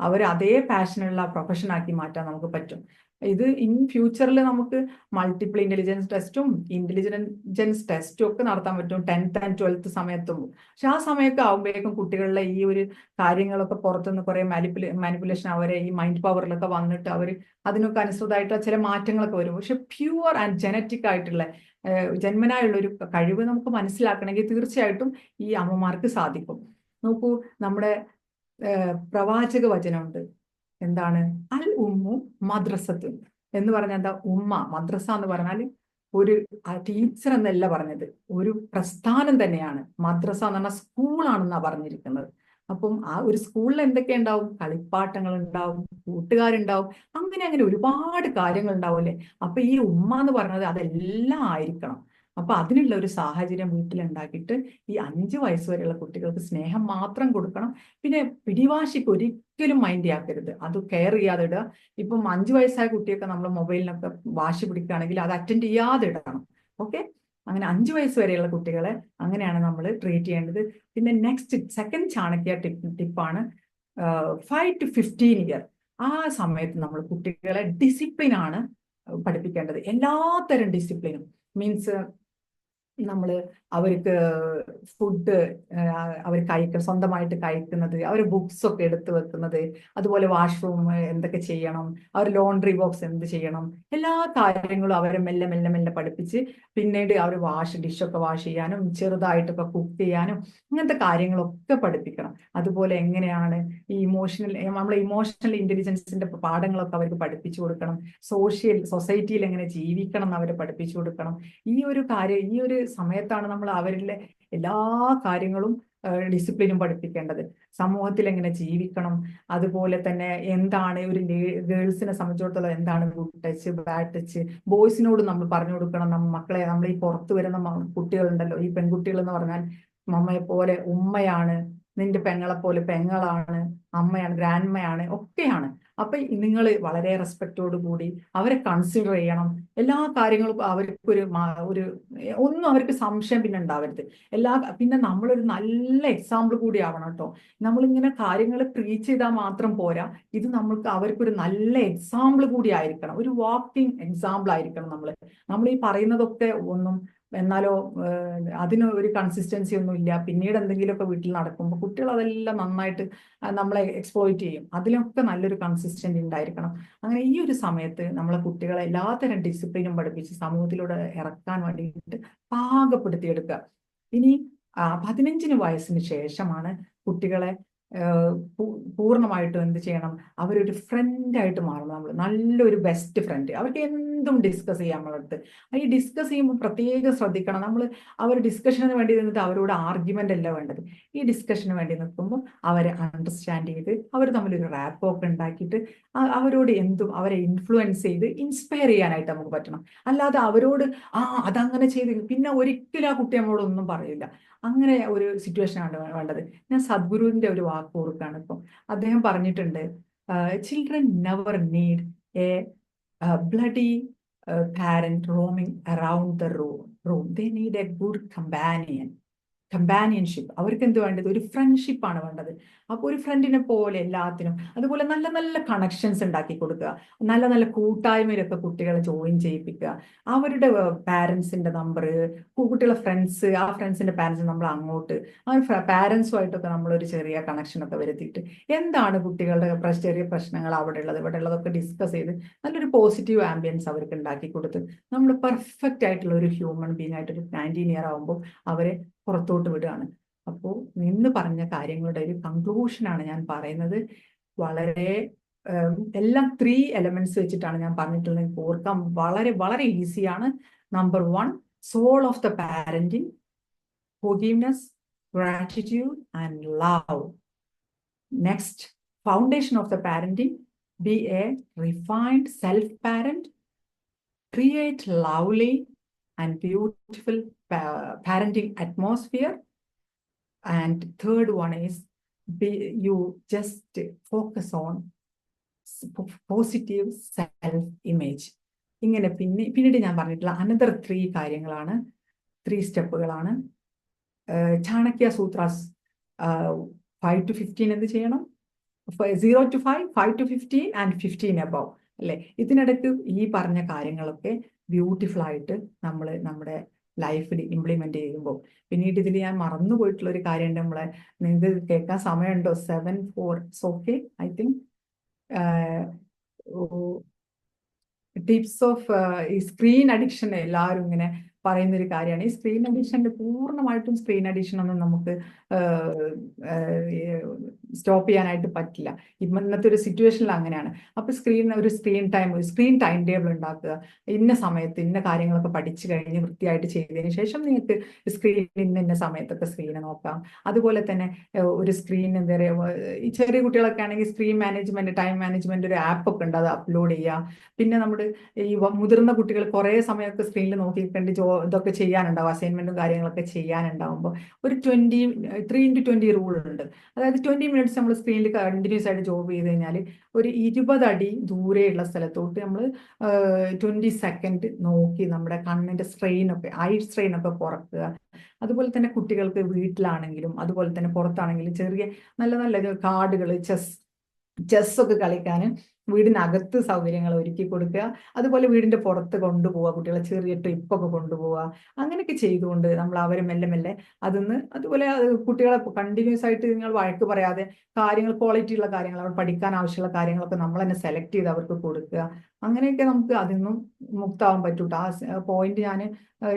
അവരെ അതേ പാഷനുള്ള പ്രൊഫഷനാക്കി മാറ്റാൻ നമുക്ക് പറ്റും. ഇത് ഇൻ ഫ്യൂച്ചറിൽ നമുക്ക് മൾട്ടിപ്പിൾ ഇന്റലിജൻസ് ടെസ്റ്റും ഇന്റലിജൻസ് ടെസ്റ്റും ഒക്കെ നടത്താൻ പറ്റും 10th and 12th സമയത്തും. പക്ഷെ ആ സമയമൊക്കെ ആകുമ്പോഴേക്കും കുട്ടികളുടെ ഈ ഒരു കാര്യങ്ങളൊക്കെ പുറത്തുനിന്ന് കുറെ മാനിപ്പുലേഷൻ അവരെ ഈ മൈൻഡ് പവറിലൊക്കെ വന്നിട്ട് അവർ അതിനൊക്കെ അനുസൃതമായിട്ടുള്ള ചില മാറ്റങ്ങളൊക്കെ വരും. പക്ഷെ പ്യുവർ ആൻഡ് ജനറ്റിക് ആയിട്ടുള്ള ജന്മനായുള്ള ഒരു കഴിവ് നമുക്ക് മനസ്സിലാക്കണമെങ്കിൽ തീർച്ചയായിട്ടും ഈ അമ്മമാർക്ക് സാധിക്കും. നോക്കൂ, നമ്മുടെ പ്രവാചക വചനമുണ്ട്. എന്താണ്? അൽ ഉമ്മു മദ്രസത്ത് എന്ന് പറഞ്ഞാൽ എന്താ? ഉമ്മ, മദ്രസ എന്ന് പറഞ്ഞാൽ ഒരു ടീച്ചർ എന്നല്ല പറഞ്ഞത്, ഒരു പ്രസ്ഥാനം തന്നെയാണ്. മദ്രസ എന്ന് പറഞ്ഞാൽ സ്കൂളാണെന്നാ പറഞ്ഞിരിക്കുന്നത്. അപ്പം ആ ഒരു സ്കൂളിൽ എന്തൊക്കെ ഉണ്ടാവും? കളിപ്പാട്ടങ്ങൾ ഉണ്ടാവും, കൂട്ടുകാരുണ്ടാവും, അങ്ങനെ ഒരുപാട് കാര്യങ്ങൾ ഉണ്ടാവും അല്ലെ. അപ്പൊ ഈ ഉമ്മ എന്ന് പറഞ്ഞത് അതെല്ലാം ആയിരിക്കണം. അപ്പൊ അതിനുള്ള ഒരു സാഹചര്യം വീട്ടിലുണ്ടാക്കിയിട്ട് ഈ 5 വയസ്സ് വരെയുള്ള കുട്ടികൾക്ക് സ്നേഹം മാത്രം കൊടുക്കണം. പിന്നെ പിടിവാശിക്ക് ഒരിക്കലും മൈൻഡ് ആക്കരുത്, അത് കെയർ ചെയ്യാതെ ഇടുക. ഇപ്പം 5 വയസ്സായ കുട്ടിയൊക്കെ നമ്മൾ മൊബൈലിനൊക്കെ വാശി പിടിക്കുകയാണെങ്കിൽ അത് അറ്റൻഡ് ചെയ്യാതെ ഇടണം. ഓക്കെ, അങ്ങനെ 5 വയസ്സ് വരെയുള്ള കുട്ടികളെ അങ്ങനെയാണ് നമ്മൾ ട്രീറ്റ് ചെയ്യേണ്ടത്. പിന്നെ നെക്സ്റ്റ് സെക്കൻഡ് ചാണക്യ ടിപ്പാണ് 5 to 15 ഇയർ. ആ സമയത്ത് നമ്മൾ കുട്ടികളെ ഡിസിപ്ലിൻ ആണ് പഠിപ്പിക്കേണ്ടത്. എല്ലാത്തരം ഡിസിപ്ലിനും മീൻസ് നമ്മൾ അവർക്ക് ഫുഡ് അവർ സ്വന്തമായിട്ട് കഴിക്കുന്നത്, അവർ ബുക്സ് ഒക്കെ എടുത്തു വെക്കുന്നത്, അതുപോലെ വാഷ്റൂം എന്തൊക്കെ ചെയ്യണം, അവർ ലോണ്ടറി ബോക്സ് എന്ത് ചെയ്യണം, എല്ലാ കാര്യങ്ങളും അവരെ മെല്ലെ മെല്ലെ മെല്ലെ പഠിപ്പിച്ച് പിന്നീട് അവർ ഡിഷൊക്കെ വാഷ് ചെയ്യാനും ചെറുതായിട്ടൊക്കെ കുക്ക് ചെയ്യാനും ഇങ്ങനത്തെ കാര്യങ്ങളൊക്കെ പഠിപ്പിക്കണം. അതുപോലെ എങ്ങനെയാണ് ഈ നമ്മളെ ഇമോഷണൽ ഇന്റലിജൻസിന്റെ പാഠങ്ങളൊക്കെ അവർക്ക് പഠിപ്പിച്ചു കൊടുക്കണം. സൊസൈറ്റിയിൽ എങ്ങനെ ജീവിക്കണം എന്ന് അവരെ പഠിപ്പിച്ചു കൊടുക്കണം. ഈ ഒരു സമയത്താണ് നമ്മൾ അവരിലെ എല്ലാ കാര്യങ്ങളും ഡിസിപ്ലിനും പഠിപ്പിക്കേണ്ടത്. സമൂഹത്തിൽ എങ്ങനെ ജീവിക്കണം, അതുപോലെ തന്നെ എന്താണ് ഒരു ഗേൾസിനെ സംബന്ധിച്ചിടത്തോളം എന്താണ് ഗുഡ് ടച്ച്, ബാഡ് ടച്ച്. ബോയ്സിനോട് നമ്മൾ പറഞ്ഞു കൊടുക്കണം. നമ്മൾ ഈ പുറത്തു വരുന്ന കുട്ടികളുണ്ടല്ലോ, ഈ പെൺകുട്ടികൾ എന്ന് പറഞ്ഞാൽ മമ്മയെ പോലെ ഉമ്മയാണ്, നിന്റെ പെങ്ങളെ പോലെ പെങ്ങളാണ്, അമ്മയാണ്, ഗ്രാൻഡ്മയാണ്, ഒക്കെയാണ്. അപ്പൊ നിങ്ങൾ വളരെ റെസ്പെക്റ്റോട് കൂടി അവരെ കൺസിഡർ ചെയ്യണം. എല്ലാ കാര്യങ്ങളും അവർക്ക് ഒന്നും അവർക്ക് സംശയം പിന്നെ ഉണ്ടാവരുത്. പിന്നെ നമ്മളൊരു നല്ല എക്സാമ്പിൾ കൂടി ആവണം കേട്ടോ. നമ്മളിങ്ങനെ കാര്യങ്ങൾ ട്രീറ്റ് ചെയ്താൽ മാത്രം പോരാ, ഇത് അവർക്കൊരു നല്ല എക്സാമ്പിൾ കൂടി ആയിരിക്കണം. ഒരു വാക്കിംഗ് എക്സാമ്പിൾ ആയിരിക്കണം നമ്മൾ ഈ പറയുന്നതൊക്കെ എന്നാലോ അതിന് ഒരു കൺസിസ്റ്റൻസി ഒന്നും ഇല്ല. പിന്നീട് എന്തെങ്കിലുമൊക്കെ വീട്ടിൽ നടക്കുമ്പോൾ കുട്ടികൾ അതെല്ലാം നന്നായിട്ട് നമ്മളെ എക്സ്പ്ലോയിറ്റ് ചെയ്യും. അതിലൊക്കെ നല്ലൊരു കൺസിസ്റ്റൻസി ഉണ്ടായിരിക്കണം. അങ്ങനെ ഈ ഒരു സമയത്ത് നമ്മളെ കുട്ടികളെ എല്ലാത്തരം ഡിസിപ്ലിനും പഠിപ്പിച്ച് സമൂഹത്തിലൂടെ ഇറക്കാൻ വേണ്ടിയിട്ട് പാകപ്പെടുത്തിയെടുക്കുക. ഇനി 15 വയസ്സിന് ശേഷമാണ് കുട്ടികളെ പൂർണ്ണമായിട്ടും എന്ത് ചെയ്യണം? അവരൊരു ഫ്രണ്ടായിട്ട് മാറണം. നമ്മൾ നല്ലൊരു ബെസ്റ്റ് ഫ്രണ്ട്. അവർക്ക് എന്തും ഡിസ്കസ് ചെയ്യാം നമ്മളടുത്ത്. ഈ ഡിസ്കസ് ചെയ്യുമ്പോൾ പ്രത്യേകം ശ്രദ്ധിക്കണം. നമ്മൾ അവർ ഡിസ്കഷന് വേണ്ടി നിന്നിട്ട് അവരോട് ആർഗ്യുമെന്റ് അല്ല വേണ്ടത്. ഈ ഡിസ്കഷന് വേണ്ടി നിൽക്കുമ്പോൾ അവരെ അണ്ടർസ്റ്റാൻഡ് ചെയ്ത് അവർ തമ്മിലൊരു റാപ്പോ ഒക്കെ ഉണ്ടാക്കിയിട്ട് അവരോട് എന്തും അവരെ ഇൻഫ്ലുവൻസ് ചെയ്ത് ഇൻസ്പയർ ചെയ്യാനായിട്ട് നമുക്ക് പറ്റണം. അല്ലാതെ അവരോട് അതങ്ങനെ ചെയ്ത് പിന്നെ ഒരിക്കലും ആ കുട്ടി നമ്മളോടൊന്നും പറയില്ല. അങ്ങനെ ഒരു സിറ്റുവേഷൻ ആണ് വേണ്ടത്. ഞാൻ സദ്ഗുരുവിന്റെ ഒരു വാക്ക് ഓർക്കുകയാണ് ഇപ്പം. അദ്ദേഹം പറഞ്ഞിട്ടുണ്ട്, children never need A bloody parent roaming around the room. They need a good companionship. അവർക്ക് എന്ത് വേണ്ടത്? ഒരു ഫ്രണ്ട്ഷിപ്പാണ് വേണ്ടത്. അപ്പോൾ ഒരു ഫ്രണ്ടിനെ പോലെ എല്ലാത്തിനും. അതുപോലെ നല്ല നല്ല കണക്ഷൻസ് ഉണ്ടാക്കി കൊടുക്കുക, നല്ല നല്ല കൂട്ടായ്മയിലൊക്കെ കുട്ടികളെ ജോയിൻ ചെയ്യിപ്പിക്കുക. അവരുടെ പാരൻസിന്റെ നമ്പർ, കുട്ടികളെ ഫ്രണ്ട്സ്, ആ ഫ്രണ്ട്സിന്റെ പാരൻസ് നമ്മൾ അങ്ങോട്ട്, ആ പാരൻസുമായിട്ടൊക്കെ നമ്മളൊരു ചെറിയ കണക്ഷനൊക്കെ വരുത്തിയിട്ട് എന്താണ് കുട്ടികളുടെ ചെറിയ പ്രശ്നങ്ങൾ അവിടെ ഉള്ളത് ഇവിടെ ഉള്ളതൊക്കെ ഡിസ്കസ് ചെയ്ത് നല്ലൊരു പോസിറ്റീവ് ആംബിയൻസ് അവർക്ക് ഉണ്ടാക്കി കൊടുത്ത് നമ്മൾ പെർഫെക്റ്റ് ആയിട്ടുള്ള ഒരു ഹ്യൂമൻ ബീങ് ആയിട്ട് ഒരു 19 ഇയർ ആകുമ്പോൾ അവരെ പുറത്തോട്ട് വിടുകയാണ്. അപ്പോൾ നിന്ന് പറഞ്ഞ കാര്യങ്ങളുടെ ഒരു കൺക്ലൂഷനാണ് ഞാൻ പറയുന്നത്. വളരെ എല്ലാം 3 എലമെന്റ്സ് വെച്ചിട്ടാണ് ഞാൻ പറഞ്ഞിട്ടുള്ളത്. എനിക്ക് ഓർക്കാൻ വളരെ വളരെ ഈസിയാണ്. Number 1, soul of the parenting, forgiveness, gratitude and love. Next, foundation of the parenting, be a refined self-parent, create lovely and beautiful parenting atmosphere. And third one is you just focus on positive self-image. ഇങ്ങനെ പിന്നീട് ഞാൻ പറഞ്ഞിട്ടുള്ള another 3 കാര്യങ്ങളാണ്, 3 സ്റ്റെപ്പുകളാണ്. Chanakya sutras 5 to 15 എന്ത് ചെയ്യണം? 0 to 5, 5 to 15 and 15 above, അല്ലെ? ഇതിനിടയ്ക്ക് ഈ പറഞ്ഞ കാര്യങ്ങളൊക്കെ ബ്യൂട്ടിഫുൾ ആയിട്ട് നമ്മൾ നമ്മുടെ ലൈഫിൽ ഇംപ്ലിമെന്റ് ചെയ്യുമ്പോൾ. പിന്നീട് ഇതിൽ ഞാൻ മറന്നുപോയിട്ടുള്ള ഒരു കാര്യമുണ്ട്. നിങ്ങൾക്ക് കേൾക്കാൻ സമയമുണ്ടോ? 7-4 okay. I think tips of ഈ സ്ക്രീൻ അഡിക്ഷൻ എല്ലാവരും ഇങ്ങനെ പറയുന്നൊരു കാര്യമാണ്. ഈ സ്ക്രീൻ അഡിക്ഷൻ്റെ പൂർണ്ണമായിട്ടും സ്ക്രീൻ അഡിക്ഷൻ ഒന്നും നമുക്ക് സ്റ്റോപ്പ് ചെയ്യാനായിട്ട് പറ്റില്ല. ഇന്നത്തെ ഒരു സിറ്റുവേഷനിൽ അങ്ങനെയാണ്. അപ്പോൾ ഒരു സ്ക്രീൻ ടൈം ടേബിൾ ഉണ്ടാക്കുക. ഇന്ന സമയത്ത് ഇന്ന കാര്യങ്ങളൊക്കെ പഠിച്ചു കഴിഞ്ഞ് വൃത്തിയായിട്ട് ചെയ്തതിന് ശേഷം നിങ്ങൾക്ക് സ്ക്രീൻ ഇന്ന സമയത്തൊക്കെ സ്ക്രീനെ നോക്കാം. അതുപോലെ തന്നെ ഒരു സ്ക്രീൻ എന്താ പറയുക, ഈ ചെറിയ കുട്ടികളൊക്കെ ആണെങ്കിൽ സ്ക്രീൻ മാനേജ്മെന്റ്, ടൈം മാനേജ്മെന്റ് ഒരു ആപ്പൊക്കെ ഉണ്ട്, അത് അപ്ലോഡ് ചെയ്യുക. പിന്നെ നമ്മുടെ ഈ മുതിർന്ന കുട്ടികൾ കുറേ സമയമൊക്കെ സ്ക്രീനിൽ നോക്കിക്കണ്ട് ഇതൊക്കെ ചെയ്യാനുണ്ടാവും, അസൈൻമെന്റും കാര്യങ്ങളൊക്കെ ചെയ്യാനുണ്ടാവുമ്പോൾ ഒരു 3x20 റൂൾ ഉണ്ട്. അതായത് 20 മിനിറ്റ്സ് നമ്മൾ സ്ക്രീനിൽ കണ്ടിന്യൂസ് ആയിട്ട് ജോബ് ചെയ്ത് കഴിഞ്ഞാൽ ഒരു 20 അടി ദൂരെയുള്ള സ്ഥലത്തോട്ട് നമ്മൾ 20 സെക്കൻഡ് നോക്കി നമ്മുടെ കണ്ണിന്റെ ഐ സ്ട്രെയിൻ ഒക്കെ കുറക്കുക. അതുപോലെ തന്നെ കുട്ടികൾക്ക് വീട്ടിലാണെങ്കിലും അതുപോലെ തന്നെ പുറത്താണെങ്കിലും ചെറിയ നല്ല നല്ല കാർഡുകൾ, ചെസ്സൊക്കെ കളിക്കാൻ വീടിനകത്ത് സൗകര്യങ്ങൾ ഒരുക്കി കൊടുക്കുക. അതുപോലെ വീടിന്റെ പുറത്ത് കൊണ്ടുപോവുക, കുട്ടികളെ ചെറിയ ട്രിപ്പൊക്കെ കൊണ്ടുപോവുക. അങ്ങനെയൊക്കെ ചെയ്തുകൊണ്ട് നമ്മൾ അവരെ മെല്ലെ മെല്ലെ അതുപോലെ കുട്ടികളെ കണ്ടിന്യൂസ് ആയിട്ട് നിങ്ങൾ വഴക്ക് പറയാതെ ക്വാളിറ്റി ഉള്ള കാര്യങ്ങൾ, അവർ പഠിക്കാൻ ആവശ്യമുള്ള കാര്യങ്ങളൊക്കെ നമ്മൾ തന്നെ സെലക്ട് ചെയ്ത് അവർക്ക് കൊടുക്കുക. അങ്ങനെയൊക്കെ നമുക്ക് അതിൽ നിന്നും മുക്താവാൻ പറ്റൂട്ടോ. ആ പോയിന്റ് ഞാൻ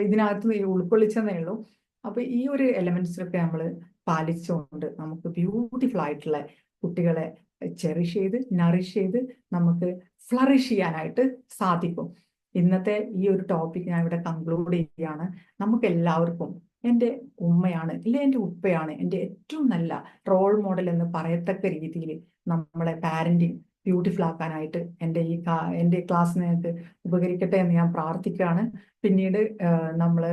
ഇതിനകത്ത് ഉൾക്കൊള്ളിച്ചെന്നേ ഉള്ളൂ. അപ്പൊ ഈ ഒരു എലമെന്റ്സിലൊക്കെ നമ്മൾ പാലിച്ചുകൊണ്ട് നമുക്ക് ബ്യൂട്ടിഫുൾ ആയിട്ടുള്ള കുട്ടികളെ ചെറിഷ് ചെയ്ത് നറിഷ് ചെയ്ത് നമുക്ക് ഫ്ലറിഷ് ചെയ്യാനായിട്ട് സാധിക്കും. ഇന്നത്തെ ഈ ഒരു ടോപ്പിക് ഞാൻ ഇവിടെ കൺക്ലൂഡ് ചെയ്യുകയാണ്. നമുക്ക് എല്ലാവർക്കും എൻ്റെ ഉമ്മയാണ് ഇല്ല എൻ്റെ ഉപ്പയാണ് എൻ്റെ ഏറ്റവും നല്ല റോൾ മോഡൽ എന്ന് പറയത്തക്ക രീതിയിൽ നമ്മളെ പാരന്റിങ് ബ്യൂട്ടിഫുൾ ആക്കാനായിട്ട് എൻ്റെ ക്ലാസ് നിങ്ങൾക്ക് ഉപകരിക്കട്ടെ എന്ന് ഞാൻ പ്രാർത്ഥിക്കുകയാണ്. പിന്നീട് നമ്മൾ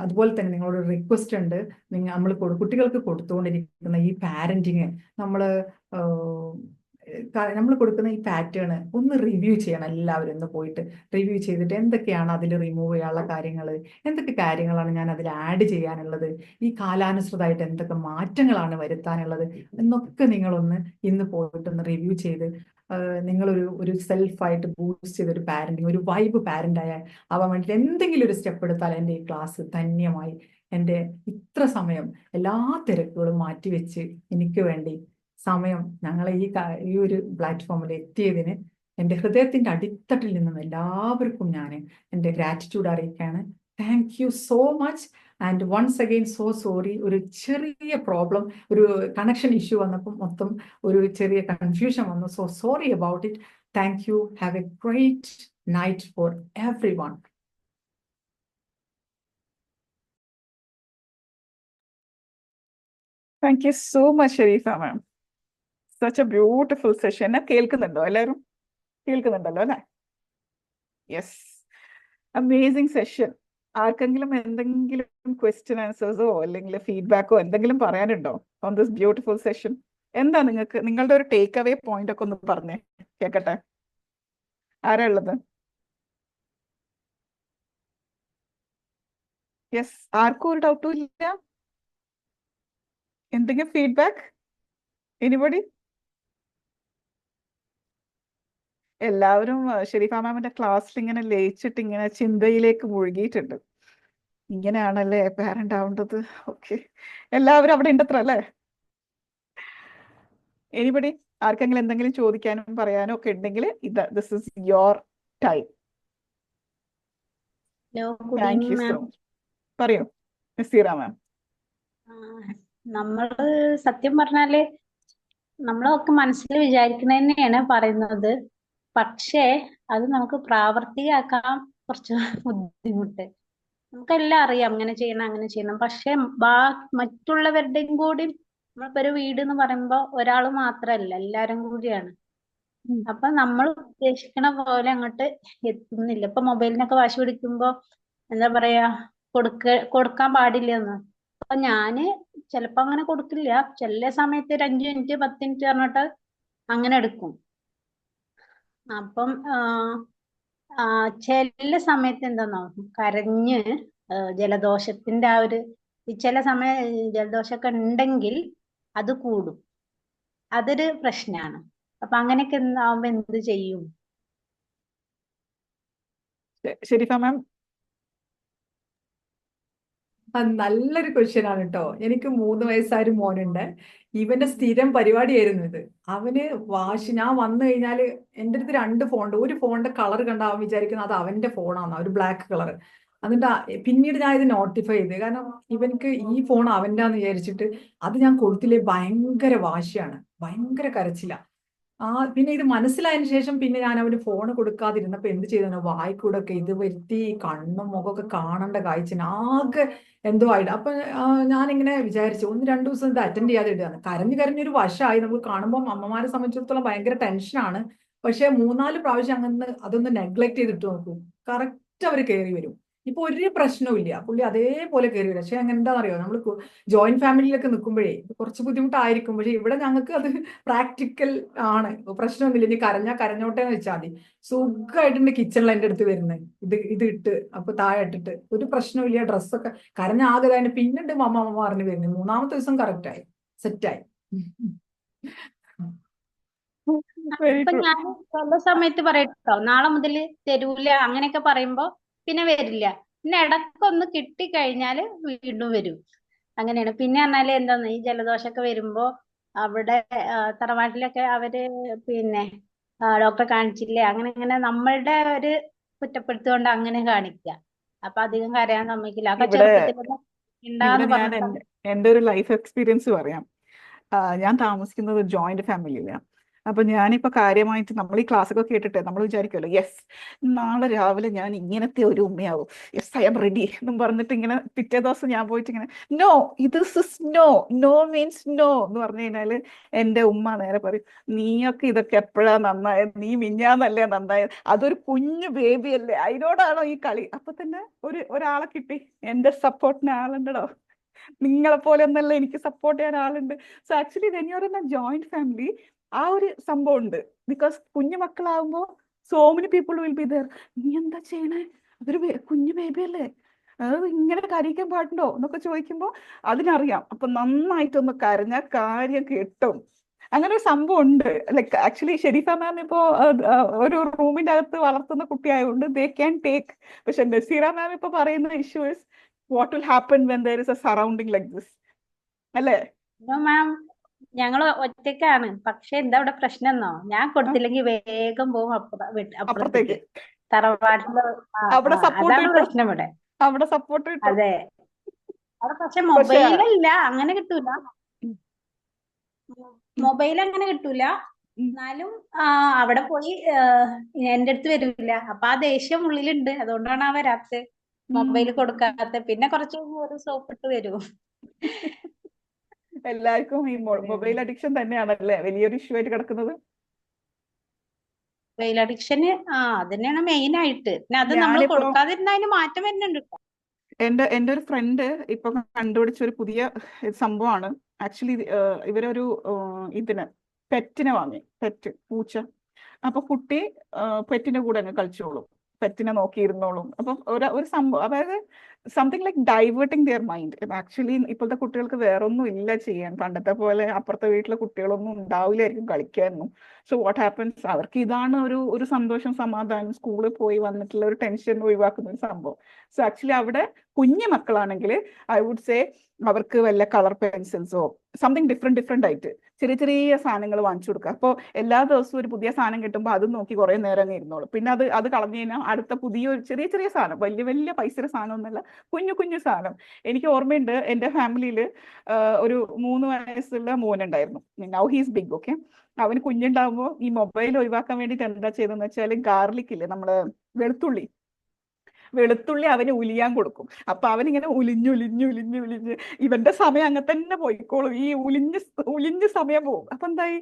അതുപോലെ തന്നെ നിങ്ങളോട് റിക്വസ്റ്റ് ഉണ്ട്, നമ്മൾ കുട്ടികൾക്ക് കൊടുത്തുകൊണ്ടിരിക്കുന്ന ഈ പാരന്റിങ് നമ്മൾ കൊടുക്കുന്ന ഈ പാറ്റേൺ ഒന്ന് റിവ്യൂ ചെയ്യണം. എല്ലാവരും ഒന്ന് പോയിട്ട് റിവ്യൂ ചെയ്തിട്ട് എന്തൊക്കെയാണ് അതിൽ റിമൂവ് ചെയ്യാനുള്ള കാര്യങ്ങൾ, എന്തൊക്കെ കാര്യങ്ങളാണ് ഞാൻ അതിൽ ആഡ് ചെയ്യാനുള്ളത്, ഈ കാലാനുസൃതമായിട്ട് എന്തൊക്കെ മാറ്റങ്ങളാണ് വരുത്താനുള്ളത് എന്നൊക്കെ നിങ്ങളൊന്ന് ഇന്ന് പോയിട്ടൊന്ന് റിവ്യൂ ചെയ്ത് നിങ്ങളൊരു സെൽഫായിട്ട് ബൂസ്റ്റ് ചെയ്തൊരു പാരന്റിങ്, ഒരു വൈബ് പാരന്റ് ആവാൻ വേണ്ടിയിട്ട് എന്തെങ്കിലും ഒരു സ്റ്റെപ്പ് എടുത്താൽ എൻ്റെ ഈ ക്ലാസ് ധന്യമായി. എൻ്റെ ഇത്ര സമയം എല്ലാ തിരക്കുകളും മാറ്റിവെച്ച് എനിക്ക് വേണ്ടി സമയം ഞങ്ങളെ ഈ ഒരു പ്ലാറ്റ്ഫോമിൽ എത്തിയതിന് എൻ്റെ ഹൃദയത്തിൻ്റെ അടിത്തട്ടിൽ നിന്നും എല്ലാവർക്കും ഞാൻ എൻ്റെ ഗ്രാറ്റിറ്റ്യൂഡ് അറിയിക്കുകയാണ്. Thank you so much and once again so sorry. ഒരു ചെറിയ പ്രോബ്ലം, ഒരു കണക്ഷൻ ഇഷ്യൂ വന്നപ്പോൾ മൊത്തം ഒരു ചെറിയ കൺഫ്യൂഷൻ വന്നു. So sorry about it. Thank you. Have A great night for everyone. Thank you so much, Sharifa ma'am. Such a beautiful session. കേൾക്കുന്നുണ്ടോ എല്ലാവരും? കേൾക്കുന്നുണ്ടല്ലോ അല്ലേ? Yes, amazing session. ആർക്കെങ്കിലും എന്തെങ്കിലും ക്വസ്റ്റ്യൻ ആൻസേഴ്സോ അല്ലെങ്കിൽ ഫീഡ്ബാക്കോ എന്തെങ്കിലും പറയാനുണ്ടോ ഓൺ ദിസ് ബ്യൂട്ടിഫുൾ സെഷൻ? എന്താ നിങ്ങളുടെ ഒരു ടേക്ക് അവേ പോയിന്റ് ഒക്കെ ഒന്ന് പറഞ്ഞേ കേക്കട്ടെ. ആരാ ഉള്ളത്? യെസ്, ആർക്കും ഒരു ഡൗട്ടും ഇല്ല? എന്തെങ്കിലും ഫീഡ്ബാക്ക്? എനിബഡി? എല്ലാവരും ഷെരീഫ മാമിന്റെ ക്ലാസ്സിൽ ഇങ്ങനെ ലയിച്ചിട്ട് ഇങ്ങനെ ചിന്തയിലേക്ക് മുഴുകിയിട്ടുണ്ട്. ഇങ്ങനെയാണല്ലേ പാരന്റ് ആവേണ്ടത്. ഓക്കെ, എല്ലാവരും അവിടെ ഉണ്ടത്ര അല്ലേ? എനിബഡി? ആർക്കെങ്കിലും എന്തെങ്കിലും ചോദിക്കാനും പറയാനോ ഒക്കെ ഉണ്ടെങ്കിൽ this is your time. Hello, good thank evening you so ma'am. Much. പറയൂ നസീറ മാം. നമ്മള് സത്യം പറഞ്ഞാല് നമ്മളൊക്കെ മനസ്സിൽ വിചാരിക്കുന്നത് തന്നെയാണ് പറയുന്നത്. പക്ഷേ അത് നമുക്ക് പ്രാവർത്തികമാക്കാൻ കുറച്ച് ബുദ്ധിമുട്ട്. നമുക്കെല്ലാം അറിയാം അങ്ങനെ ചെയ്യണം അങ്ങനെ ചെയ്യണം. പക്ഷെ മറ്റുള്ളവരുടെയും കൂടി നമ്മളിപ്പോ ഒരു വീട് എന്ന് പറയുമ്പോ ഒരാൾ മാത്രല്ല, എല്ലാരും കൂടിയാണ്. അപ്പൊ നമ്മൾ ഉദ്ദേശിക്കണ പോലെ അങ്ങോട്ട് എത്തുന്നില്ല. ഇപ്പൊ മൊബൈലിനൊക്കെ വാശി പിടിക്കുമ്പോ എന്താ പറയാ, കൊടുക്കാൻ പാടില്ലെന്ന്. അപ്പൊ ഞാന് ചിലപ്പോ അങ്ങനെ കൊടുക്കില്ല. ചില സമയത്ത് ഒരു 5 മിനിറ്റ് 10 മിനിറ്റ് പറഞ്ഞിട്ട് അങ്ങനെ എടുക്കും. അപ്പം ചില സമയത്ത് എന്താന്നോ, കരഞ്ഞ് ജലദോഷത്തിന്റെ ആ ഒരു ചില സമയം ജലദോഷമൊക്കെ ഉണ്ടെങ്കിൽ അത് കൂടും. അതൊരു പ്രശ്നമാണ്. അപ്പൊ അങ്ങനെയൊക്കെ ആവുമ്പോ എന്ത് ചെയ്യും? ഷെരീഫ മാം. നല്ലൊരു ക്വസ്റ്റ്യൻ ആണ് കേട്ടോ. എനിക്ക് 3 വയസ്സായൊരു മോനുണ്ട്. ഇവന്റെ സ്ഥിരം പരിപാടിയായിരുന്നു ഇത്. അവന് ഞാൻ വന്നു കഴിഞ്ഞാല് എൻ്റെ അടുത്ത് 2 ഫോണുണ്ട്. ഒരു ഫോണിന്റെ കളർ കണ്ട അവൻ വിചാരിക്കുന്നത് അത് അവന്റെ ഫോണാണ്, ഒരു ബ്ലാക്ക് കളർ. എന്നിട്ട് പിന്നീട് ഞാൻ ഇത് നോട്ടിഫൈ ചെയ്ത്, കാരണം ഇവനക്ക് ഈ ഫോൺ അവൻ്റെന്ന് വിചാരിച്ചിട്ട് അത് ഞാൻ കൊടുത്തില്ലേ ഭയങ്കര വാശിയാണ്, ഭയങ്കര കരച്ചില. പിന്നെ ഇത് മനസ്സിലായതിനു ശേഷം പിന്നെ ഞാൻ അവന് ഫോൺ കൊടുക്കാതിരുന്നപ്പോ എന്ത് ചെയ്തു, വായിക്കൂടെ ഒക്കെ ഇത് വരുത്തി കണ്ണും മുഖമൊക്കെ കാണേണ്ട കാഴ്ച ആകെ എന്തോ ആയിട്ട്. അപ്പൊ ഞാനിങ്ങനെ വിചാരിച്ചു 1-2 ദിവസം ഇത് അറ്റൻഡ് ചെയ്യാതെ ഇടുകയാണ്. കരഞ്ഞൊരു വശമായി. നമുക്ക് കാണുമ്പോൾ അമ്മമാരെ സംബന്ധിച്ചിടത്തോളം ഭയങ്കര ടെൻഷനാണ്. പക്ഷെ 3-4 പ്രാവശ്യം അങ്ങനെ അതൊന്ന് നെഗ്ലക്ട് ചെയ്തിട്ട് നോക്കും, കറക്റ്റ് അവർ കയറി വരും. ഇപ്പൊ ഒരു പ്രശ്നവും ഇല്ല, പുള്ളി അതേപോലെ കയറി വരും. പക്ഷെ അങ്ങനെ എന്താണെന്നറിയോ, നമ്മൾ ജോയിന്റ് ഫാമിലിയിലൊക്കെ നിൽക്കുമ്പോഴേ കുറച്ച് ബുദ്ധിമുട്ടായിരിക്കും. പക്ഷെ ഇവിടെ ഞങ്ങൾക്ക് അത് പ്രാക്ടിക്കൽ ആണ്, പ്രശ്നമൊന്നുമില്ല. ഇനി കരഞ്ഞോട്ടെ എന്ന് വെച്ചാൽ മതി. സുഖമായിട്ടുണ്ട് കിച്ചണിൽ എൻ്റെ അടുത്ത് വരുന്നത് ഇത് ഇട്ട്, അപ്പൊ താഴെ ഇട്ടിട്ട് ഒരു പ്രശ്നമില്ല. ഡ്രസ്സൊക്കെ കരഞ്ഞാകെ പിന്നുണ്ട് അമ്മ പറഞ്ഞു വരുന്നത്. 3-ാമത്തെ ദിവസം കറക്റ്റായി, സെറ്റായി. ഇപ്പൊ ഞാൻ ചില സമയത്ത് പറയട്ടോ, നാളെ മുതൽ തരൂല അങ്ങനെയൊക്കെ പറയുമ്പോ പിന്നെ വരില്ല. പിന്നെ ഇടക്കൊന്ന് കിട്ടിക്കഴിഞ്ഞാല് വീണ്ടും വരും. അങ്ങനെയാണ്. പിന്നെ പറഞ്ഞാല് എന്താന്ന്, ഈ ജലദോഷമൊക്കെ വരുമ്പോ അവിടെ തറവാട്ടിലൊക്കെ അവര് പിന്നെ ഡോക്ടറെ കാണിച്ചില്ലേ അങ്ങനെ അങ്ങനെ നമ്മളുടെ ഒരു കുറ്റപ്പെടുത്തുകൊണ്ട് അങ്ങനെ കാണിക്കുക. അപ്പൊ അധികം കരയാൻ സമ്മതിക്കില്ല. അപ്പൊ ഇവിടെ ചെറുപ്പത്തിൽ ഉണ്ടാന്ന് ഞാൻ പറഞ്ഞിട്ട് എൻ്റെ ഒരു ലൈഫ് എക്സ്പീരിയൻസ് പറയാം. ഞാൻ താമസിക്കുന്നത് ജോയിന്റ് ഫാമിലിയിലാണ്. അപ്പൊ ഞാനിപ്പോ കാര്യമായിട്ട് നമ്മൾ ഈ ക്ലാസ്സൊക്കെ കേട്ടിട്ട് നമ്മൾ വിചാരിക്കുമല്ലോ, യെസ് നാളെ രാവിലെ ഞാൻ ഇങ്ങനത്തെ ഒരു ഉമ്മയാവും, യെസ് ഐ ആം റെഡി എന്നും പറഞ്ഞിട്ട് ഇങ്ങനെ പിറ്റേ ദിവസം ഞാൻ പോയിട്ട് ഇങ്ങനെ നോ, ഇത് നോ, നോ മീൻസ് നോ എന്ന് പറഞ്ഞു കഴിഞ്ഞാല് എൻ്റെ ഉമ്മ നേരെ പറയും, നീയൊക്കെ ഇതൊക്കെ എപ്പോഴാ നന്നായത്, നീ മിഞ്ഞാന്നല്ലേ നന്നായത്, അതൊരു കുഞ്ഞു ബേബി അല്ലേ, അതിനോടാണോ ഈ കളി? അപ്പൊ തന്നെ ഒരാളെ കിട്ടി, എൻ്റെ സപ്പോർട്ടിന് ആളുണ്ടോ. നിങ്ങളെ പോലെ ഒന്നല്ല, എനിക്ക് സപ്പോർട്ട് ചെയ്യാൻ ആളുണ്ട്. So actually when you are in a joint family ആ ഒരു സംഭവം ഉണ്ട്. ബിക്കോസ് കുഞ്ഞു മക്കളാവുമ്പോ so many people will be there. നീ എന്താ ചെയ്യണേ, അതൊരു കുഞ്ഞു ബേബി അല്ലേ, അത് ഇങ്ങനെ കരയിക്കാൻ പാടുണ്ടോ എന്നൊക്കെ ചോദിക്കുമ്പോ അതിനറിയാം. അപ്പൊ നന്നായിട്ടൊന്ന് കരഞ്ഞ കാര്യം കിട്ടും. അങ്ങനെ ഒരു സംഭവം ഉണ്ട്. ലൈക്ക് ആക്ച്വലി ഷെരീഫ മാം ഇപ്പോ ഒരു റൂമിന്റെ അകത്ത് വളർത്തുന്ന കുട്ടിയായതുകൊണ്ട് ദേ ക്യാൻ ടേക്ക്. പക്ഷെ നസീറ മാം ഇപ്പൊ പറയുന്ന issue is what will happen when there is a surrounding like this, അല്ലേ? മാം ഞങ്ങള് ഒറ്റയ്ക്കാണ്. പക്ഷെ എന്താ ഇവിടെ പ്രശ്നം എന്നോ, ഞാൻ കൊടുത്തില്ലെങ്കിൽ വേഗം പോകും അപ്പുറത്തേക്ക്, അപ്പുറത്തേക്ക് തറവാട്ടില്. അവിടെ സപ്പോർട്ട് അതാണ് കിട്ടും, പ്രശ്നം ഇവിടെ. അവിടെ സപ്പോർട്ട് കിട്ടും. അതെ, അവിടെ പക്ഷെ പക്ഷെ മൊബൈലല്ല, അങ്ങനെ കിട്ടൂല. മൊബൈൽ അങ്ങനെ കിട്ടൂല. ഉം. എന്നാലും അവിടെ പോയി എന്റെ അടുത്ത് വരില്ല. അപ്പൊ ആ ദേഷ്യം ഉള്ളിലുണ്ട്. അതുകൊണ്ടാണ് ആ വരാത്തെ. മൊബൈൽ ഉം. കൊടുക്കാത്ത. പിന്നെ കുറച്ച് കഴിയുമ്പോ ഒരു സോപ്പിട്ട് വരും. എല്ലാവർക്കും ഈ അങ്ങനെയാണ്. മൊബൈൽ അഡിക്ഷൻ തന്നെയാണല്ലേ വലിയൊരു ഇഷ്യൂ ആയിട്ട് കിടക്കുന്നത്. മൊബൈൽ അഡിക്ഷന് അതന്നെയാണ് മെയിൻ ആയിട്ട്. പിന്നെ അത് നമ്മൾ ഞാനിപ്പോ കൊടുക്കാതിരുന്ന അതിന് മാറ്റം വരുന്നുണ്ട് ട്ടോ. എൻ്റെ ഒരു ഫ്രണ്ട് ഇപ്പൊ കണ്ടുപിടിച്ച ഒരു പുതിയ സംഭവമാണ്. ആക്ച്വലി ഇവരൊരു ഇതിന് പെറ്റിനെ വാങ്ങി, പെറ്റ് പൂച്ച. അപ്പൊ കുട്ടി പെറ്റിന്റെ കൂടെ അങ്ങ് കളിച്ചോളും, പെറ്റിനെ നോക്കിയിരുന്നോളും. അപ്പം ഒരു സംഭവം, അതായത് something like diverting their mind. Actually ഇപ്പോഴത്തെ കുട്ടികൾക്ക് വേറൊന്നും ഇല്ല ചെയ്യാൻ. പണ്ടത്തെ പോലെ അപ്പുറത്തെ വീട്ടിലെ കുട്ടികളൊന്നും ഉണ്ടാവില്ലായിരിക്കും കളിക്കാനൊന്നും. സോ വാട്ട് ഹാപ്പൻസ്, അവർക്ക് ഇതാണ് ഒരു സന്തോഷം, സമാധാനം, സ്കൂളിൽ പോയി വന്നിട്ടുള്ള ഒരു ടെൻഷൻ ഒഴിവാക്കുന്ന ഒരു സംഭവം. സോ ആക്ച്വലി അവിടെ കുഞ്ഞു മക്കളാണെങ്കിൽ ഐ വുഡ് സേ അവർക്ക് വല്ല കളർ പെൻസിൽസോ സംതിങ് ഡിഫറെന്റ് ആയിട്ട് ചെറിയ ചെറിയ സാധനങ്ങൾ വാങ്ങിച്ചു കൊടുക്കുക. അപ്പോൾ എല്ലാ ദിവസവും ഒരു പുതിയ സാധനം കിട്ടുമ്പോൾ അത് നോക്കി കുറെ നേരം അങ്ങ് ഇരുന്നോളും. പിന്നെ അത് കളഞ്ഞു കഴിഞ്ഞാൽ അടുത്ത പുതിയൊരു ചെറിയ ചെറിയ സാധനം, വലിയ വലിയ പൈസയുടെ സാധനം ഒന്നുമല്ല, കുഞ്ഞു കുഞ്ഞു സാധനം. എനിക്ക് ഓർമ്മയുണ്ട്, എൻ്റെ ഫാമിലിയിൽ ഒരു 3 വയസ്സുള്ള മോനുണ്ടായിരുന്നു. Now he's big, okay. അവന് കുഞ്ഞുണ്ടാകുമ്പോൾ ഈ മൊബൈൽ ഒഴിവാക്കാൻ വേണ്ടിയിട്ട് എന്താ ചെയ്തതെന്ന് വെച്ചാൽ ഗാർലിക് ഇല്ലേ, നമ്മള് വെളുത്തുള്ളി വെളുത്തുള്ളി അവന് ഉലിയാൻ കൊടുക്കും. അപ്പൊ അവനിങ്ങനെ ഉലിഞ്ഞ് ഇവന്റെ സമയം അങ്ങനെ തന്നെ പോയിക്കോളും. ഈ ഉലിഞ്ഞ് സമയം പോകും. അപ്പൊ എന്തായി,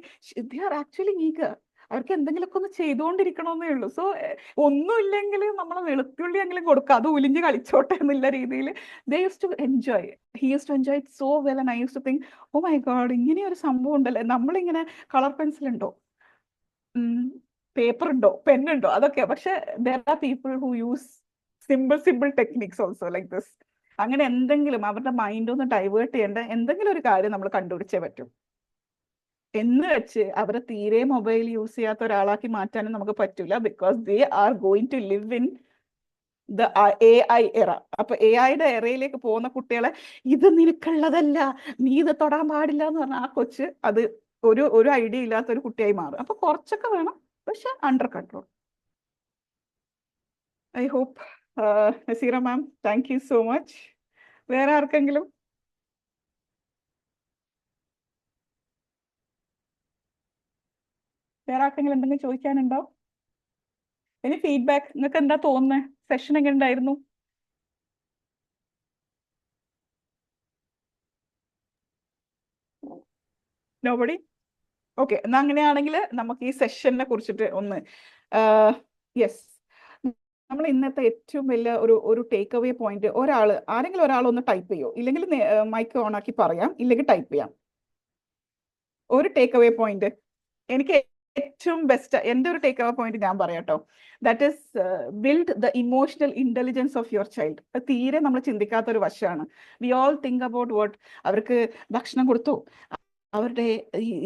ദേ ആർ ആക്ച്വലി ഈഗർ. അവർക്ക് എന്തെങ്കിലുമൊക്കെ ഒന്ന് ചെയ്തുകൊണ്ടിരിക്കണമെന്നേ ഉള്ളൂ. സോ ഒന്നുമില്ലെങ്കിൽ നമ്മൾ വെളുത്തുള്ളി എങ്കിലും കൊടുക്കുക, അത് ഉലിഞ്ഞ് കളിച്ചോട്ടെ എന്നുള്ള രീതിയിൽ they used to enjoy. He used to enjoy it so well. And I used to think, oh my God, ഇങ്ങനെ ഒരു സംഭവം ഉണ്ടല്ലേ. നമ്മളിങ്ങനെ കളർ പെൻസിൽ ഉണ്ടോ, പേപ്പർ ഉണ്ടോ, പെന്നുണ്ടോ, അതൊക്കെ. പക്ഷെ there are people who use simple techniques also like this. അങ്ങനെ എന്തെങ്കിലും അവരുടെ മൈൻഡ് ഒന്ന് ഡൈവേർട്ട് ചെയ്യേണ്ട എന്തെങ്കിലും ഒരു കാര്യം നമ്മൾ കണ്ടുപിടിച്ചേ പറ്റും. എന്ന് വെച്ച് അവരെ തീരെ മൊബൈൽ യൂസ് ചെയ്യാത്ത ഒരാളാക്കി മാറ്റാനും നമുക്ക് പറ്റില്ല. Because they are going to live in the AI era. അപ്പൊ AI-യുടെ എറയിലേക്ക് പോകുന്ന കുട്ടികളെ, ഇത് നിനക്കുള്ളതല്ല, നീ ഇത് തൊടാൻ പാടില്ല എന്ന് പറഞ്ഞാൽ ആ കൊച്ച് അത് ഒരു ഐഡിയ ഇല്ലാത്ത ഒരു കുട്ടിയായി മാറും. അപ്പൊ കുറച്ചൊക്കെ വേണം, പക്ഷെ under control. I hope. Nazeera ma'am, thank you so much. വേറെ ആർക്കെങ്കിലും എന്തെങ്കിലും ചോദിക്കാനുണ്ടോ? ഇനി ഫീഡ്ബാക്ക്, നിങ്ങൾക്ക് എന്താ തോന്നുന്നത്? സെഷൻ എങ്ങനെ ഉണ്ടായിരുന്നു? നോബഡി? ഓക്കെ, എന്നാ അങ്ങനെയാണെങ്കിൽ നമുക്ക് ഈ സെഷനെ കുറിച്ചിട്ട് ഒന്ന്, യെസ്, നമ്മൾ ഇന്നത്തെ ഏറ്റവും വലിയ ഒരു ടേക്ക് അവേ പോയിന്റ്, ആരെങ്കിലും ഒരാൾ ഒന്ന് ടൈപ്പ് ചെയ്യോ, ഇല്ലെങ്കിൽ മൈക്ക് ഓൺ ആക്കി പറയാം, ഇല്ലെങ്കിൽ ടൈപ്പ് ചെയ്യാം. ഒരു ടേക്ക് അവേ പോയിന്റ് എനിക്ക് ഏറ്റവും ബെസ്റ്റ്, എൻ്റെ ഒരു ടേക്ക് അവേ പോയിന്റ് ഞാൻ പറയാം കേട്ടോ. That is build the emotional intelligence of your child. തീരെ നമ്മൾ ചിന്തിക്കാത്ത ഒരു വശമാണ്. We all think about what, അവർക്ക് ഭക്ഷണം കൊടുത്തോ, അവരുടെ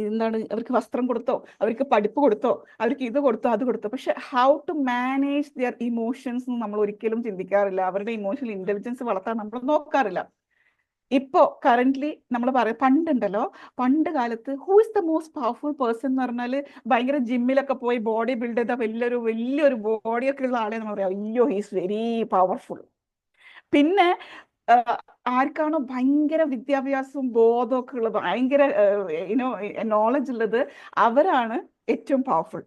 എന്താണ്, അവർക്ക് വസ്ത്രം കൊടുത്തോ, അവർക്ക് പഠിപ്പ് കൊടുത്തോ, അവർക്ക് ഇത് കൊടുത്തോ, അത് കൊടുത്തോ. പക്ഷെ how to manage their emotions നമ്മൾ ഒരിക്കലും ചിന്തിക്കാറില്ല. അവരുടെ ഇമോഷണൽ ഇന്റലിജൻസ് വളർത്താൻ നമ്മൾ നോക്കാറില്ല. ഇപ്പോ കറന്റ്ലി നമ്മൾ പറയാം, പണ്ട് കാലത്ത് who is the most powerful person എന്ന് പറഞ്ഞാല് ഭയങ്കര ജിമ്മിലൊക്കെ പോയി ബോഡി ബിൽഡ് ചെയ്ത വലിയൊരു ബോഡിയൊക്കെ ഉള്ള ആളെ നമ്മൾ പറയാം, അയ്യോ ഹീസ് വെരി പവർഫുൾ. പിന്നെ ആർക്കാണോ ഭയങ്കര വിദ്യാഭ്യാസവും ബോധമൊക്കെ ഉള്ളത്, ഭയങ്കര നോളജ് ഉള്ളത്, അവരാണ് ഏറ്റവും പവർഫുൾ.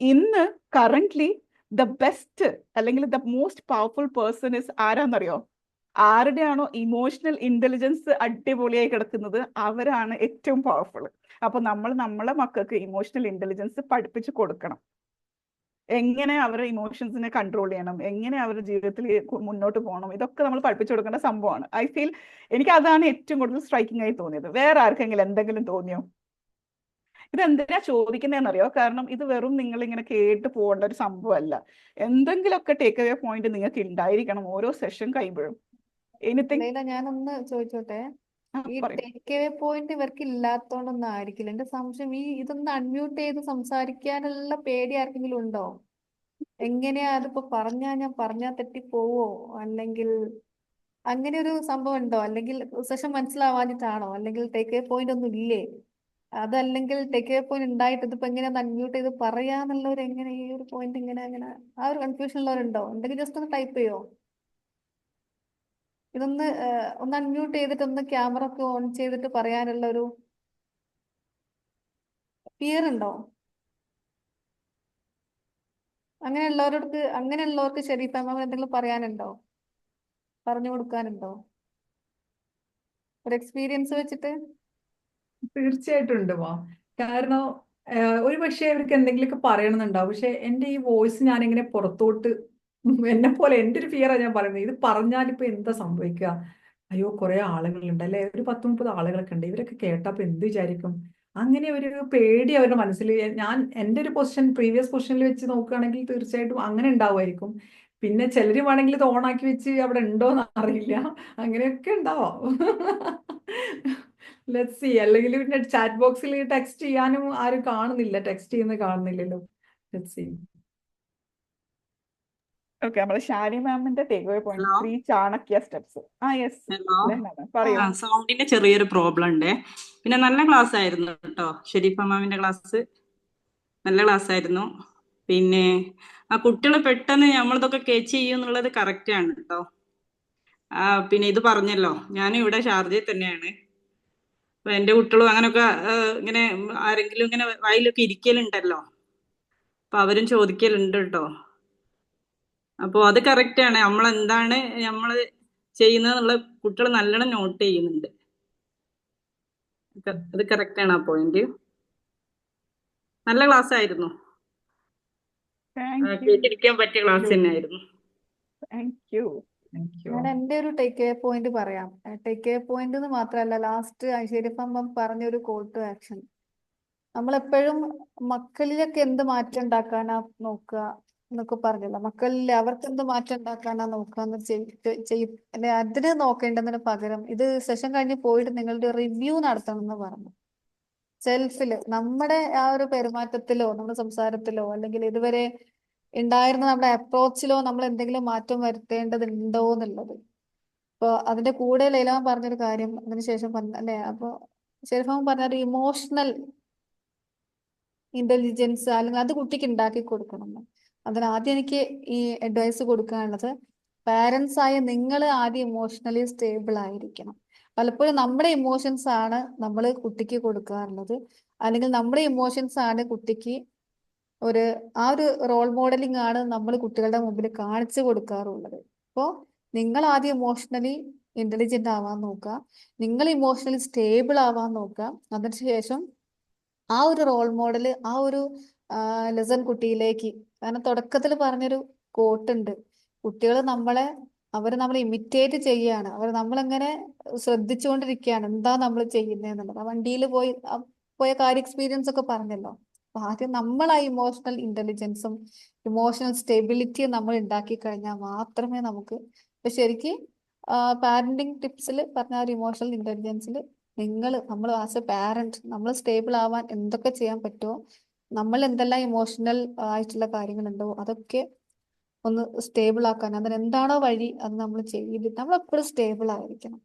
ഇന്ന് കറന്റ്ലി ദ ബെസ്റ്റ് അല്ലെങ്കിൽ the most powerful person is ആരാന്നറിയോ? ആരുടെയാണോ ഇമോഷണൽ ഇന്റലിജൻസ് അടിപൊളിയായി കിടക്കുന്നത്, അവരാണ് ഏറ്റവും പവർഫുൾ. അപ്പൊ നമ്മൾ നമ്മളെ മക്കൾക്ക് ഇമോഷണൽ ഇന്റലിജൻസ് പഠിപ്പിച്ചു കൊടുക്കണം. എങ്ങനെ അവരുടെ ഇമോഷൻസിനെ കൺട്രോൾ ചെയ്യണം, എങ്ങനെ അവരുടെ ജീവിതത്തിൽ മുന്നോട്ട് പോകണം, ഇതൊക്കെ നമ്മൾ പഠിപ്പിച്ചു കൊടുക്കേണ്ട സംഭവമാണ്. ഐ ഫീൽ എനിക്ക് അതാണ് ഏറ്റവും കൂടുതൽ സ്ട്രൈക്കിംഗ് ആയി തോന്നിയത്. വേറെ ആർക്കെങ്കിലും എന്തെങ്കിലും തോന്നിയോ? ഇതെന്തിനാ ചോദിക്കുന്നതെന്നറിയോ? കാരണം ഇത് വെറും നിങ്ങൾ ഇങ്ങനെ കേട്ട് പോകേണ്ട ഒരു സംഭവമല്ല. എന്തെങ്കിലുമൊക്കെ ടേക്ക് അവേ പോയിന്റ് നിങ്ങൾക്ക് ഉണ്ടായിരിക്കണം ഓരോ സെഷൻ കഴിയുമ്പോഴും. എനിത്തിങ് ലൈല, ഞാനൊന്ന് ചോദിച്ചോട്ടെ, ഈ പറയും. ടേക്ക് അവേ പോയിന്റ് ഇവർക്ക് ഇല്ലാത്തോണ്ടൊന്നും ആയിരിക്കില്ല. എന്റെ സംശയം, ഇതൊന്ന് അൺമ്യൂട്ട് ചെയ്ത് സംസാരിക്കാനുള്ള പേടി ആർക്കെങ്കിലും ഉണ്ടോ? എങ്ങനെയാ അതിപ്പോ ഞാൻ പറഞ്ഞാ തെറ്റിപ്പോവോ, അല്ലെങ്കിൽ അങ്ങനെ ഒരു സംഭവം ഉണ്ടോ? അല്ലെങ്കിൽ സെഷൻ മനസ്സിലാവാഞ്ഞിട്ടാണോ? അല്ലെങ്കിൽ ടേക്ക് അവേ പോയിന്റ് ഒന്നും ഇല്ലേ? അതല്ലെങ്കിൽ ടേക്ക് അവേ പോയിന്റ് ഉണ്ടായിട്ട് ഇതിപ്പോ എങ്ങനെയാ അൺമ്യൂട്ട് ചെയ്ത് പറയാന്നുള്ളവർ, എങ്ങനെ ഈ ഒരു പോയിന്റ് ഇങ്ങനെ അങ്ങനെ ആ ഒരു കൺഫ്യൂഷൻ ഉള്ളവരുണ്ടോ? ഉണ്ടെങ്കിൽ ജസ്റ്റ് ഒന്ന് ടൈപ്പ് ചെയ്യോ. ഒന്ന് അൺമ്യൂട്ട് ചെയ്തിട്ട് ഒന്ന് ക്യാമറ ഒക്കെ ഓൺ ചെയ്തിട്ട് പറയാനുള്ള ഒരു ഫിയർ ഉണ്ടോ? അങ്ങനെയുള്ളവർക്ക് ഷെരീഫ മാം എന്തെങ്കിലും പറയാനുണ്ടോ, പറഞ്ഞു കൊടുക്കാനുണ്ടോ ഒരു എക്സ്പീരിയൻസ് വെച്ചിട്ട്? തീർച്ചയായിട്ടും ഉണ്ട് മാം. കാരണം ഒരു പക്ഷേ അവർക്ക് എന്തെങ്കിലുമൊക്കെ പറയണമെന്നുണ്ടാവും. പക്ഷെ എൻ്റെ ഈ വോയിസ് ഞാനിങ്ങനെ പുറത്തോട്ട് എന്നെ പോലെ എൻ്റെ ഒരു ഫിയറാണ് ഞാൻ പറയുന്നത്. ഇത് പറഞ്ഞാലിപ്പോ എന്താ സംഭവിക്കുക? അയ്യോ കുറെ ആളുകളുണ്ട് അല്ലെ, ഒരു 10-30 ആളുകളൊക്കെ ഉണ്ട്, ഇവരൊക്കെ കേട്ടപ്പോ എന്ത് വിചാരിക്കും? അങ്ങനെ ഒരു പേടി അവരുടെ മനസ്സിൽ. ഞാൻ എൻ്റെ ഒരു പ്രീവിയസ് പൊസിഷനിൽ വെച്ച് നോക്കുകയാണെങ്കിൽ തീർച്ചയായിട്ടും അങ്ങനെ ഉണ്ടാവുമായിരിക്കും. പിന്നെ ചിലര് വേണമെങ്കിൽ ഇത് ഓണാക്കി വെച്ച് അവിടെ ഉണ്ടോന്ന് അറിയില്ല, അങ്ങനെയൊക്കെ ഉണ്ടാവാം. Let's C. അല്ലെങ്കിൽ പിന്നെ ചാറ്റ് ബോക്സിൽ ടെക്സ്റ്റ് ചെയ്യാനും ആരും കാണുന്നില്ല, ടെക്സ്റ്റ് ചെയ്യുന്നത് കാണുന്നില്ലല്ലോ. Let's C. ഓക്കെ, നമ്മളെ ഷാനി മാമിന്റെ take away point hello 3 Chanakya steps. Yes, hello പറയൂ. സൗണ്ടിന്റെ ചെറിയൊരു പ്രോബ്ലം ഉണ്ട്. പിന്നെ നല്ല ക്ലാസ് ആയിരുന്നു കേട്ടോ, ഷെരീഫ മാമിന്റെ ക്ലാസ് നല്ല ക്ലാസ് ആയിരുന്നു. പിന്നെ ആ കുട്ടികൾ പെട്ടെന്ന് നമ്മളിതൊക്കെ കേച്ച് ചെയ്യും എന്നുള്ളത് കറക്റ്റ് ആണ് കേട്ടോ. പിന്നെ ഇത് പറഞ്ഞല്ലോ, ഞാനും ഇവിടെ ഷാർജയിൽ തന്നെയാണ്. അപ്പൊ എന്റെ കുട്ടികളും അങ്ങനെയൊക്കെ ഇങ്ങനെ ആരെങ്കിലും ഇങ്ങനെ വായിലൊക്കെ ഇരിക്കലുണ്ടല്ലോ, അപ്പൊ അവരും ചോദിക്കലുണ്ട് കേട്ടോ. അപ്പൊ അത് കറക്റ്റ് ആണ്, നമ്മളെന്താണ് നമ്മള് ചെയ്യുന്നത് എന്നുള്ള കുട്ടികൾ നല്ലോണം നോട്ട് ചെയ്യുന്നുണ്ട്. അത് കറക്റ്റ് ആണ് ആ പോയിന്റ്. നല്ല ക്ലാസ് ആയിരുന്നു, താങ്ക് യു. കേട്ടിരിക്കാൻ പറ്റിയ ക്ലാസ് തന്നെയായിരുന്നു. Thank you. ഞാൻ എൻ്റെ ഒരു ടേക്ക് എ പോയിന്റ് പറയാം. ടേക്ക് എ പോയിന്റ് എന്ന് മാത്രമല്ല, ലാസ്റ്റ് ഷെരീഫ മാം പറഞ്ഞൊരു കോൾ ടു ആക്ഷൻ. നമ്മളെപ്പോഴും മക്കളിലൊക്കെ എന്ത് മാറ്റം ഉണ്ടാക്കാനാ നോക്കുക എന്നൊക്കെ പറഞ്ഞല്ലോ. മക്കളിൽ അവർക്ക് എന്ത് മാറ്റം ഉണ്ടാക്കാനാ നോക്കാന്ന് ചെയ്യും അല്ലെ, അതിന് നോക്കേണ്ടതിന് പകരം ഇത് സെഷൻ കഴിഞ്ഞ് പോയിട്ട് നിങ്ങളുടെ റിവ്യൂ നടത്തണം എന്ന് പറഞ്ഞു. സെൽഫില് നമ്മുടെ ആ ഒരു പെരുമാറ്റത്തിലോ നമ്മുടെ സംസാരത്തിലോ അല്ലെങ്കിൽ ഇതുവരെ ഉണ്ടായിരുന്ന നമ്മുടെ അപ്രോച്ചിലോ നമ്മൾ എന്തെങ്കിലും മാറ്റം വരുത്തേണ്ടതുണ്ടോ എന്നുള്ളത്. അപ്പൊ അതിന്റെ കൂടെ ലൈലാമ പറഞ്ഞൊരു കാര്യം അതിനുശേഷം പറഞ്ഞ അല്ലെ, അപ്പൊ ഷെരീഫ പറഞ്ഞ ഒരു ഇമോഷണൽ ഇന്റലിജൻസ് അല്ലെങ്കിൽ അത് കുട്ടിക്ക് ഉണ്ടാക്കി കൊടുക്കണം എന്ന്. അതിനാദ്യം എനിക്ക് ഈ അഡ്വൈസ് കൊടുക്കാനുള്ളത്, പാരൻസ് ആയ നിങ്ങൾ ആദ്യം ഇമോഷണലി സ്റ്റേബിൾ ആയിരിക്കണം. പലപ്പോഴും നമ്മുടെ ഇമോഷൻസ് ആണ് നമ്മൾ കുട്ടിക്ക് കൊടുക്കാറുള്ളത്, അല്ലെങ്കിൽ നമ്മുടെ ഇമോഷൻസ് ആണ് കുട്ടിക്ക് ഒരു ഒരു റോൾ മോഡലിംഗ് ആണ് നമ്മൾ കുട്ടികളുടെ മുമ്പിൽ കാണിച്ചു കൊടുക്കാറുള്ളത്. അപ്പോൾ നിങ്ങൾ ആദ്യം ഇമോഷണലി ഇന്റലിജന്റ് ആവാൻ നോക്കുക, നിങ്ങൾ ഇമോഷണലി സ്റ്റേബിൾ ആവാൻ നോക്കുക. അതിനുശേഷം ആ ഒരു റോൾ മോഡൽ, ആ ഒരു ലെസൺ കുട്ടിയിലേക്ക്. കാരണം തുടക്കത്തിൽ പറഞ്ഞൊരു കോട്ടുണ്ട്, കുട്ടികൾ നമ്മളെ ഇമിറ്റേറ്റ് ചെയ്യാണ്, അവർ നമ്മളെങ്ങനെ ശ്രദ്ധിച്ചുകൊണ്ടിരിക്കുകയാണ് എന്താ നമ്മൾ ചെയ്യുന്നതെന്നുള്ളത്. ആ വണ്ടിയിൽ പോയ കാർ എക്സ്പീരിയൻസ് ഒക്കെ പറഞ്ഞല്ലോ. അപ്പൊ ആദ്യം നമ്മൾ ആ ഇമോഷണൽ ഇന്റലിജൻസും ഇമോഷണൽ സ്റ്റെബിലിറ്റിയും നമ്മൾ ഉണ്ടാക്കി കഴിഞ്ഞാൽ മാത്രമേ നമുക്ക് ഇപ്പൊ ശരിക്കും പാരന്റിങ് ടിപ്സിൽ പറഞ്ഞ ഒരു ഇമോഷണൽ ഇന്റലിജൻസിൽ നമ്മൾ ആസ് എ പാരന്റ് നമ്മൾ സ്റ്റേബിൾ ആവാൻ എന്തൊക്കെ ചെയ്യാൻ പറ്റുമോ, നമ്മൾ എന്തെല്ലാം ഇമോഷണൽ ആയിട്ടുള്ള കാര്യങ്ങളുണ്ടോ അതൊക്കെ ഒന്ന് സ്റ്റേബിൾ ആക്കാൻ, അതിന് എന്താണോ വഴി അത് നമ്മൾ ചെയ്തിട്ട് നമ്മൾ എപ്പോഴും സ്റ്റേബിൾ ആയിരിക്കണം,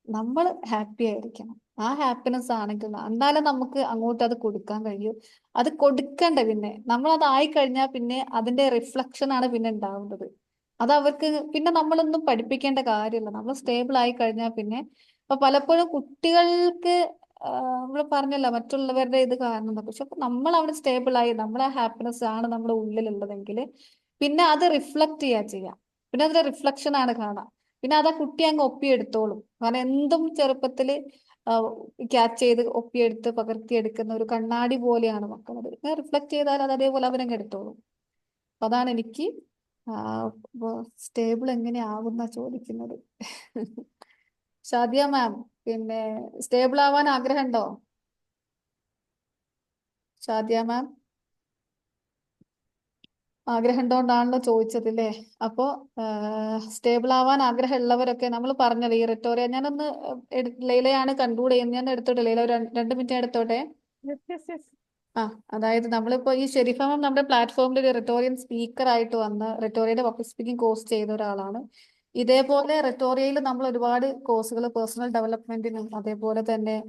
നമ്മൾ ഹാപ്പി ആയിരിക്കണം. ആ ഹാപ്പിനെസ് ആണെങ്കിൽ എന്നാലും നമുക്ക് അങ്ങോട്ട് അത് കൊടുക്കാൻ കഴിയും. അത് കൊടുക്കണ്ട, പിന്നെ നമ്മൾ അത് ആയി കഴിഞ്ഞാൽ പിന്നെ അതിന്റെ റിഫ്ലക്ഷൻ ആണ് പിന്നെ ഉണ്ടാവുന്നത്. അത് അവർക്ക് പിന്നെ നമ്മളൊന്നും പഠിപ്പിക്കേണ്ട കാര്യമില്ല, നമ്മൾ സ്റ്റേബിൾ ആയി കഴിഞ്ഞാൽ പിന്നെ. അപ്പൊ പലപ്പോഴും കുട്ടികൾക്ക് നമ്മൾ പറഞ്ഞല്ലോ മറ്റുള്ളവരുടെ ഇത് കാരണം, പക്ഷെ നമ്മൾ അവിടെ സ്റ്റേബിൾ ആയി നമ്മളെ ഹാപ്പിനെസ് ആണ് നമ്മുടെ ഉള്ളിലുള്ളതെങ്കിൽ പിന്നെ അത് റിഫ്ലക്ട് ചെയ്യാം. പിന്നെ അതിന്റെ റിഫ്ലക്ഷൻ ആണ് കാണാം. പിന്നെ അത് ആ കുട്ടി അങ്ങ് ഒപ്പിയെടുത്തോളും. കാരണം എന്തും ചെറുപ്പത്തില് ക്യാച്ച് ചെയ്ത് ഒപ്പിയെടുത്ത് പകർത്തിയെടുക്കുന്ന ഒരു കണ്ണാടി പോലെയാണ് മക്കൾ. അത് റിഫ്ലക്ട് ചെയ്താൽ അത് അതേപോലെ അവരങ്ങ് എടുത്തോളും. അപ്പൊ അതാണ് എനിക്ക് സ്റ്റേബിൾ എങ്ങനെയാവുന്ന ചോദിക്കുന്നത്. ഷാദിയ മാം, പിന്നെ സ്റ്റേബിൾ ആവാൻ ആഗ്രഹമുണ്ടോ? ഷാദിയ മാം ആഗ്രഹം ഉണ്ടോണ്ടാണല്ലോ ചോദിച്ചത് അല്ലേ? അപ്പോ സ്റ്റേബിൾ ആവാൻ ആഗ്രഹമുള്ളവരൊക്കെ നമ്മൾ പറഞ്ഞല്ലോ ഈ റെറ്റോറിയ, ഞാനൊന്ന് ലൈലയാണ് കൺക്ലൂഡ് ചെയ്യുന്നത്, ഞാൻ എടുത്തോട്ടെ ലൈല, ഒരു 2 മിനിറ്റ് എടുത്തോട്ടെ. അതായത് നമ്മളിപ്പോ ഈ ഷെരീഫ മാം നമ്മുടെ പ്ലാറ്റ്ഫോമിൽ ഒരു റെറ്റോറിയൻ സ്പീക്കർ ആയിട്ട് വന്ന് റെറ്റോറിയയുടെ പബ്ലിക് സ്പീക്കിംഗ് കോഴ്സ് ചെയ്ത ഒരാളാണ്. ഇതേപോലെ റെറ്റോറിയയിൽ നമ്മൾ ഒരുപാട് കോഴ്സുകൾ പേഴ്സണൽ ഡെവലപ്മെന്റിനും അതേപോലെ തന്നെ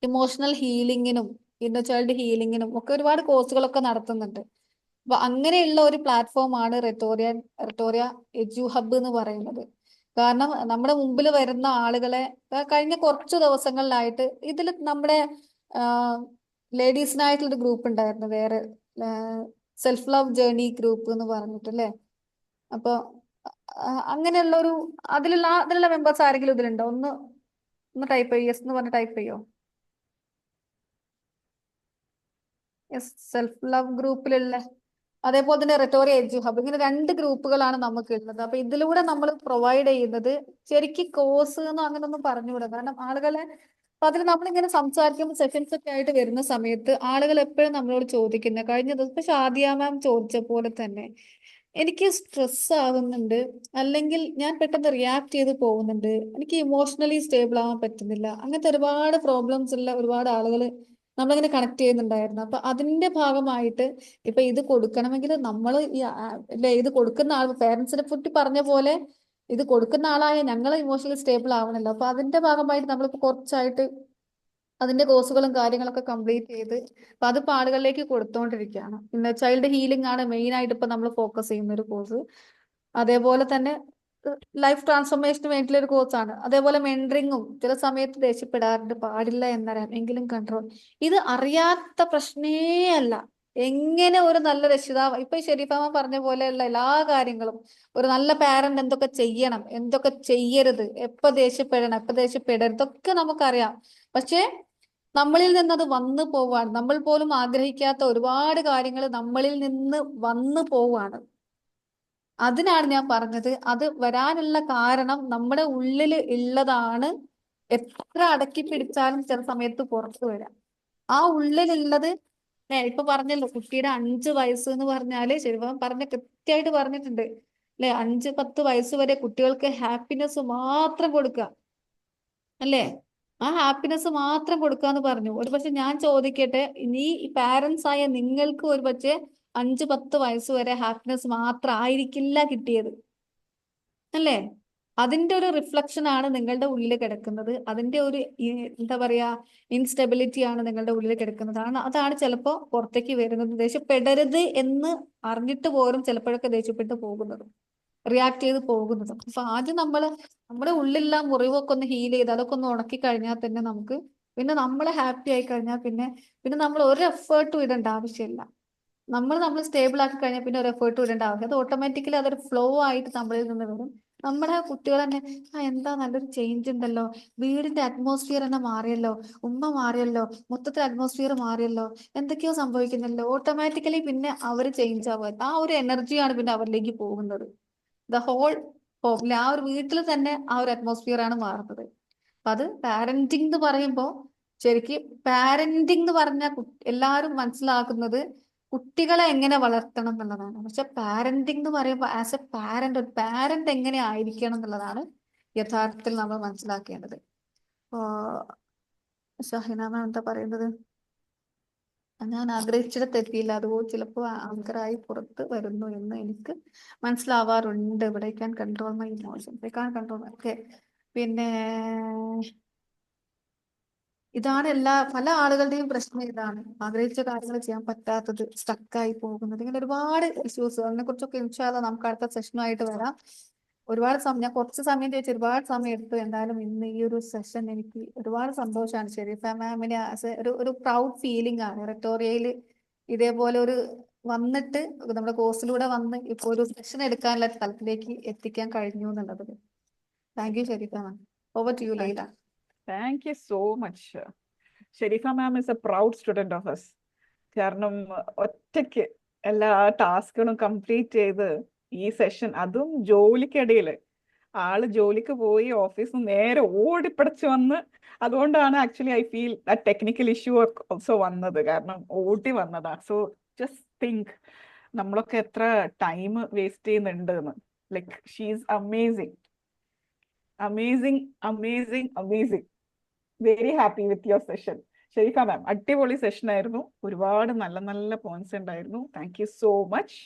ഇമോഷണൽ ഹീലിംഗിനും ഇന്നർ ചൈൽഡ് ഹീലിംഗിനും ഒക്കെ ഒരുപാട് കോഴ്സുകളൊക്കെ നടത്തുന്നുണ്ട്. അപ്പൊ അങ്ങനെയുള്ള ഒരു പ്ലാറ്റ്ഫോമാണ് റെറ്റോറിയ എഡ്യു ഹബ്ബ് എന്ന് പറയുന്നത്. കാരണം നമ്മുടെ മുമ്പിൽ വരുന്ന ആളുകളെ കഴിഞ്ഞ കുറച്ച് ദിവസങ്ങളിലായിട്ട് ഇതിൽ നമ്മുടെ ലേഡീസിനായിട്ടുള്ളൊരു ഗ്രൂപ്പ് ഉണ്ടായിരുന്നു, വേറെ സെൽഫ് ലവ് ജേർണി ഗ്രൂപ്പ് എന്ന് പറഞ്ഞിട്ട് അല്ലേ. അപ്പൊ അങ്ങനെയുള്ള ഒരു അതിലുള്ള മെമ്പേഴ്സ് ആരെങ്കിലും ഇതിലുണ്ടോ? ഒന്ന് ടൈപ്പ് ചെയ്യോ, യെസ് എന്ന് പറഞ്ഞ് ടൈപ്പ് ചെയ്യോ. യെസ്, സെൽഫ് ലവ് ഗ്രൂപ്പിലുള്ള. അതേപോലെ തന്നെ റെറ്റോറി എഡ്യു ഹബ്, ഇങ്ങനെ 2 ഗ്രൂപ്പുകളാണ് നമുക്ക് ഉള്ളത്. അപ്പൊ ഇതിലൂടെ നമ്മൾ പ്രൊവൈഡ് ചെയ്യുന്നത് ശരിക്കും കോഴ്സ് എന്നോ അങ്ങനൊന്നും പറഞ്ഞുകൂടാ. കാരണം ആളുകളെ അപ്പൊ അതിൽ നമ്മളിങ്ങനെ സംസാരിക്കുമ്പോൾ സെഷൻസ് ഒക്കെ ആയിട്ട് വരുന്ന സമയത്ത് ആളുകൾ എപ്പോഴും നമ്മളോട് ചോദിക്കുന്നത്, കഴിഞ്ഞ ദിവസം ഇപ്പൊ ഷാദിയ മാം ചോദിച്ച പോലെ തന്നെ, എനിക്ക് സ്ട്രെസ് ആവുന്നുണ്ട്, അല്ലെങ്കിൽ ഞാൻ പെട്ടെന്ന് റിയാക്ട് ചെയ്ത് പോകുന്നുണ്ട്, എനിക്ക് ഇമോഷണലി സ്റ്റേബിൾ ആവാൻ പറ്റുന്നില്ല, അങ്ങനത്തെ ഒരുപാട് പ്രോബ്ലംസ് ഉള്ള ഒരുപാട് ആളുകൾ നമ്മളിങ്ങനെ കണക്ട് ചെയ്യുന്നുണ്ടായിരുന്നു. അപ്പൊ അതിന്റെ ഭാഗമായിട്ട് ഇപ്പൊ ഇത് കൊടുക്കണമെങ്കിൽ നമ്മൾ അല്ലെ, ഇത് കൊടുക്കുന്ന ആൾ പേരൻസിനെ പറ്റി പറഞ്ഞ പോലെ ഇത് കൊടുക്കുന്ന ആളായ ഞങ്ങൾ ഇമോഷണലി സ്റ്റേബിൾ ആവണല്ലോ. അപ്പൊ അതിന്റെ ഭാഗമായിട്ട് നമ്മളിപ്പോ കുറച്ചായിട്ട് അതിന്റെ കോഴ്സുകളും കാര്യങ്ങളൊക്കെ കംപ്ലീറ്റ് ചെയ്ത് അപ്പൊ അതിപ്പോ ആളുകളിലേക്ക് കൊടുത്തോണ്ടിരിക്കുകയാണ്. പിന്നെ ചൈൽഡ് ഹീലിംഗ് ആണ് മെയിൻ ആയിട്ട് ഇപ്പൊ നമ്മൾ ഫോക്കസ് ചെയ്യുന്ന ഒരു കോഴ്സ്. അതേപോലെ തന്നെ ലൈഫ് ട്രാൻസ്ഫോർമേഷന് വേണ്ടിയിട്ടുള്ള ഒരു കോഴ്സാണ്. അതേപോലെ മെൻറ്ററിങ്ങും. ചില സമയത്ത് ദേഷ്യപ്പെടാറുണ്ട്, പാടില്ല എന്നറിയാം, എങ്കിലും കൺട്രോൾ. ഇത് അറിയാത്ത പ്രശ്നേ അല്ല. എങ്ങനെ ഒരു നല്ല രക്ഷിതാവ്, ഇപ്പൊ ഈ ഷെരീഫാമ്മ പറഞ്ഞ പോലെയുള്ള എല്ലാ കാര്യങ്ങളും, ഒരു നല്ല പാരന്റ് എന്തൊക്കെ ചെയ്യണം, എന്തൊക്കെ ചെയ്യരുത്, എപ്പോ ദേഷ്യപ്പെടണം, എപ്പോ ദേഷ്യപ്പെടരുത്, ഇതൊക്കെ നമുക്കറിയാം. പക്ഷേ നമ്മളിൽ നിന്ന് അത് വന്നു പോവാണ്. നമ്മൾ പോലും ആഗ്രഹിക്കാത്ത ഒരുപാട് കാര്യങ്ങൾ നമ്മളിൽ നിന്ന് വന്നു പോവാണ്. അതിനാണ് ഞാൻ പറഞ്ഞത്, അത് വരാനുള്ള കാരണം നമ്മുടെ ഉള്ളിൽ ഉള്ളതാണ്. എത്ര അടക്കി പിടിച്ചാലും ചില സമയത്ത് പുറത്തു വരാം. ആ ഉള്ളിലുള്ളത് ഇപ്പൊ പറഞ്ഞല്ലോ, കുട്ടിയുടെ 5 വയസ്സ് എന്ന് പറഞ്ഞാല് ശരിക്കും പറഞ്ഞ കൃത്യമായിട്ട് പറഞ്ഞിട്ടുണ്ട് അല്ലെ. 5-10 വയസ്സ് വരെ കുട്ടികൾക്ക് ഹാപ്പിനെസ് മാത്രം കൊടുക്കുക അല്ലേ. ആ ഹാപ്പിനെസ് മാത്രം കൊടുക്കാന്ന് പറഞ്ഞു. ഒരു പക്ഷെ ഞാൻ ചോദിക്കട്ടെ, നീ പാരന്റ്സ് ആയ നിങ്ങൾക്ക് ഒരു പക്ഷേ 5-10 വയസ്സ് വരെ ഹാപ്പിനെസ് മാത്രം ആയിരിക്കില്ല കിട്ടിയത് അല്ലേ. അതിന്റെ ഒരു റിഫ്ലക്ഷൻ ആണ് നിങ്ങളുടെ ഉള്ളിൽ കിടക്കുന്നത്. അതിന്റെ ഒരു എന്താ പറയാ, ഇൻസ്റ്റെബിലിറ്റി ആണ് നിങ്ങളുടെ ഉള്ളിൽ കിടക്കുന്നത്. അതാണ് ചിലപ്പോ പുറത്തേക്ക് വരുന്നത്. ദേഷ്യപ്പെടരുത് എന്ന് അറിഞ്ഞിട്ട് പോലും ചിലപ്പോഴൊക്കെ ദേഷ്യപ്പെട്ട് പോകുന്നത്, റിയാക്ട് ചെയ്ത് പോകുന്നത്. അപ്പൊ ആദ്യം നമ്മുടെ ഉള്ളിലുള്ള മുറിവൊക്കെ ഒന്ന് ഹീൽ ചെയ്ത് അതൊക്കെ ഒന്ന് ഉണക്കി കഴിഞ്ഞാൽ തന്നെ നമുക്ക് പിന്നെ നമ്മൾ ഹാപ്പി ആയി കഴിഞ്ഞാൽ പിന്നെ നമ്മൾ ഒരു എഫേർട്ടും ഇടേണ്ട ആവശ്യമില്ല. നമ്മൾ സ്റ്റേബിൾ ആക്കി കഴിഞ്ഞാൽ പിന്നെ ഒരു എഫേർട്ടും ഇടേണ്ട ആവശ്യം, അത് ഓട്ടോമാറ്റിക്കലി അതൊരു ഫ്ലോ ആയിട്ട് നമ്മളിൽ നിന്ന് വരും. നമ്മുടെ കുട്ടികൾ തന്നെ എന്താ നല്ലൊരു ചേഞ്ച് ഉണ്ടല്ലോ, വീടിന്റെ അറ്റ്മോസ്ഫിയർ തന്നെ മാറിയല്ലോ, ഉമ്മ മാറിയല്ലോ, മൊത്തത്തിൽ അറ്റ്മോസ്ഫിയർ മാറിയല്ലോ, എന്തൊക്കെയോ സംഭവിക്കുന്നല്ലോ, ഓട്ടോമാറ്റിക്കലി പിന്നെ അവർ ചേഞ്ച് ആവുക. ആ ഒരു എനർജിയാണ് പിന്നെ അവരിലേക്ക് പോകുന്നത്. ദ ഹോൾ ഹോം, ആ ഒരു വീട്ടിൽ തന്നെ ആ ഒരു അറ്റ്മോസ്ഫിയർ ആണ് മാറുന്നത്. അപ്പൊ അത് പാരന്റിങ് എന്ന് പറയുമ്പോൾ ശരിക്കും പാരന്റിങ് എന്ന് പറഞ്ഞാൽ എല്ലാവരും മനസ്സിലാക്കുന്നത് കുട്ടികളെ എങ്ങനെ വളർത്തണം എന്നുള്ളതാണ്. പക്ഷെ പാരന്റിങ് എന്ന് പറയുമ്പോൾ ആസ് എ പാരന്റ്, ഒരു പാരന്റ് എങ്ങനെ ആയിരിക്കണം എന്നുള്ളതാണ് യഥാർത്ഥത്തിൽ നമ്മൾ മനസ്സിലാക്കേണ്ടത്. ഷാഹിന മാം എന്താ പറയുന്നത്? ഞാൻ ആഗ്രഹിച്ചിടത്ത് എത്തിയില്ല, അതുപോലെ ചിലപ്പോൾ ആങ്കറായി പുറത്ത് വരുന്നു എന്ന് എനിക്ക് മനസ്സിലാവാറുണ്ട്. ഇവിടെ can control my emotions, can control. Okay. പിന്നെ ഇതാണ് പല ആളുകളുടെയും പ്രശ്നം. ഇതാണ് ആഗ്രഹിച്ച കാര്യങ്ങൾ ചെയ്യാൻ പറ്റാത്തത്, സ്റ്റക്കായി പോകുന്നത്, ഇങ്ങനെ ഒരുപാട് ഇഷ്യൂസ്. അതിനെ കുറിച്ചൊക്കെ ഇൻഷാ അല്ലാഹ് നമുക്ക് അടുത്ത സെഷനുമായിട്ട് വരാം. ഒരുപാട് സമയം, ഞാൻ കുറച്ച് സമയം ചോദിച്ചു, ഒരുപാട് സമയം എടുത്തു. എന്തായാലും ഇന്ന് ഈ ഒരു സെഷൻ എനിക്ക് ഒരുപാട് സന്തോഷമാണ്. ഷെരീഫ മാമിനെ ഒരു പ്രൗഡ് ഫീലിംഗ് ആണ് റെറ്റോറിയയിൽ ഇതേപോലെ ഒരു വന്നിട്ട് നമ്മുടെ കോഴ്സിലൂടെ വന്ന് ഇപ്പൊ ഒരു സെഷൻ എടുക്കാനുള്ള സ്ഥലത്തിലേക്ക് എത്തിക്കാൻ കഴിഞ്ഞു എന്നുള്ളത്. Thank you Sharifa ma'am. Over to you Laila. Thank you so much. Sharifa ma'am is a proud student of us. കാരണം ഒറ്റയ്ക്ക് എല്ലാ ടാസ്കുകളും കംപ്ലീറ്റ് ചെയ്ത് ഈ സെഷൻ, അതും ജോലിക്കിടയിൽ, ആള് ജോലിക്ക് പോയി ഓഫീസിൽ നിന്ന് നേരെ ഓടിപ്പിടിച്ച് വന്ന്, അതുകൊണ്ടാണ് ആക്ച്വലി ഐ ഫീൽ ആ ടെക്നിക്കൽ ഇഷ്യൂ ഓൾസോ വന്നത്, കാരണം ഓടി വന്നതാ. സോ ജസ്റ്റ് തിങ്ക് നമ്മളൊക്കെ എത്ര ടൈം വേസ്റ്റ് ചെയ്യുന്നുണ്ട് എന്ന്. Like she's amazing, amazing, amazing, amazing. Very happy with your session Shareefa ma'am. അടിപൊളി സെഷൻ ആയിരുന്നു, ഒരുപാട് നല്ല നല്ല പോയിന്റ്സ് ഉണ്ടായിരുന്നു. Thank you so much.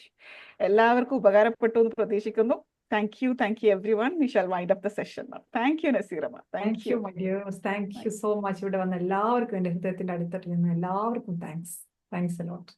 എല്ലാവർക്കും ഉപകാരപ്പെട്ടു എന്ന് പ്രതീക്ഷിക്കുന്നു. Thank you everyone. We shall wind up the session. Thank you നസീറമ്മ. Thank you my dears. Thank you so much. ഇവിടെ വന്ന എല്ലാവർക്കും, എൻ്റെ ഹൃദയത്തിന്റെ അടിത്തട്ടിൽ നിന്ന് എല്ലാവർക്കും താങ്ക്സ്. Thanks a lot.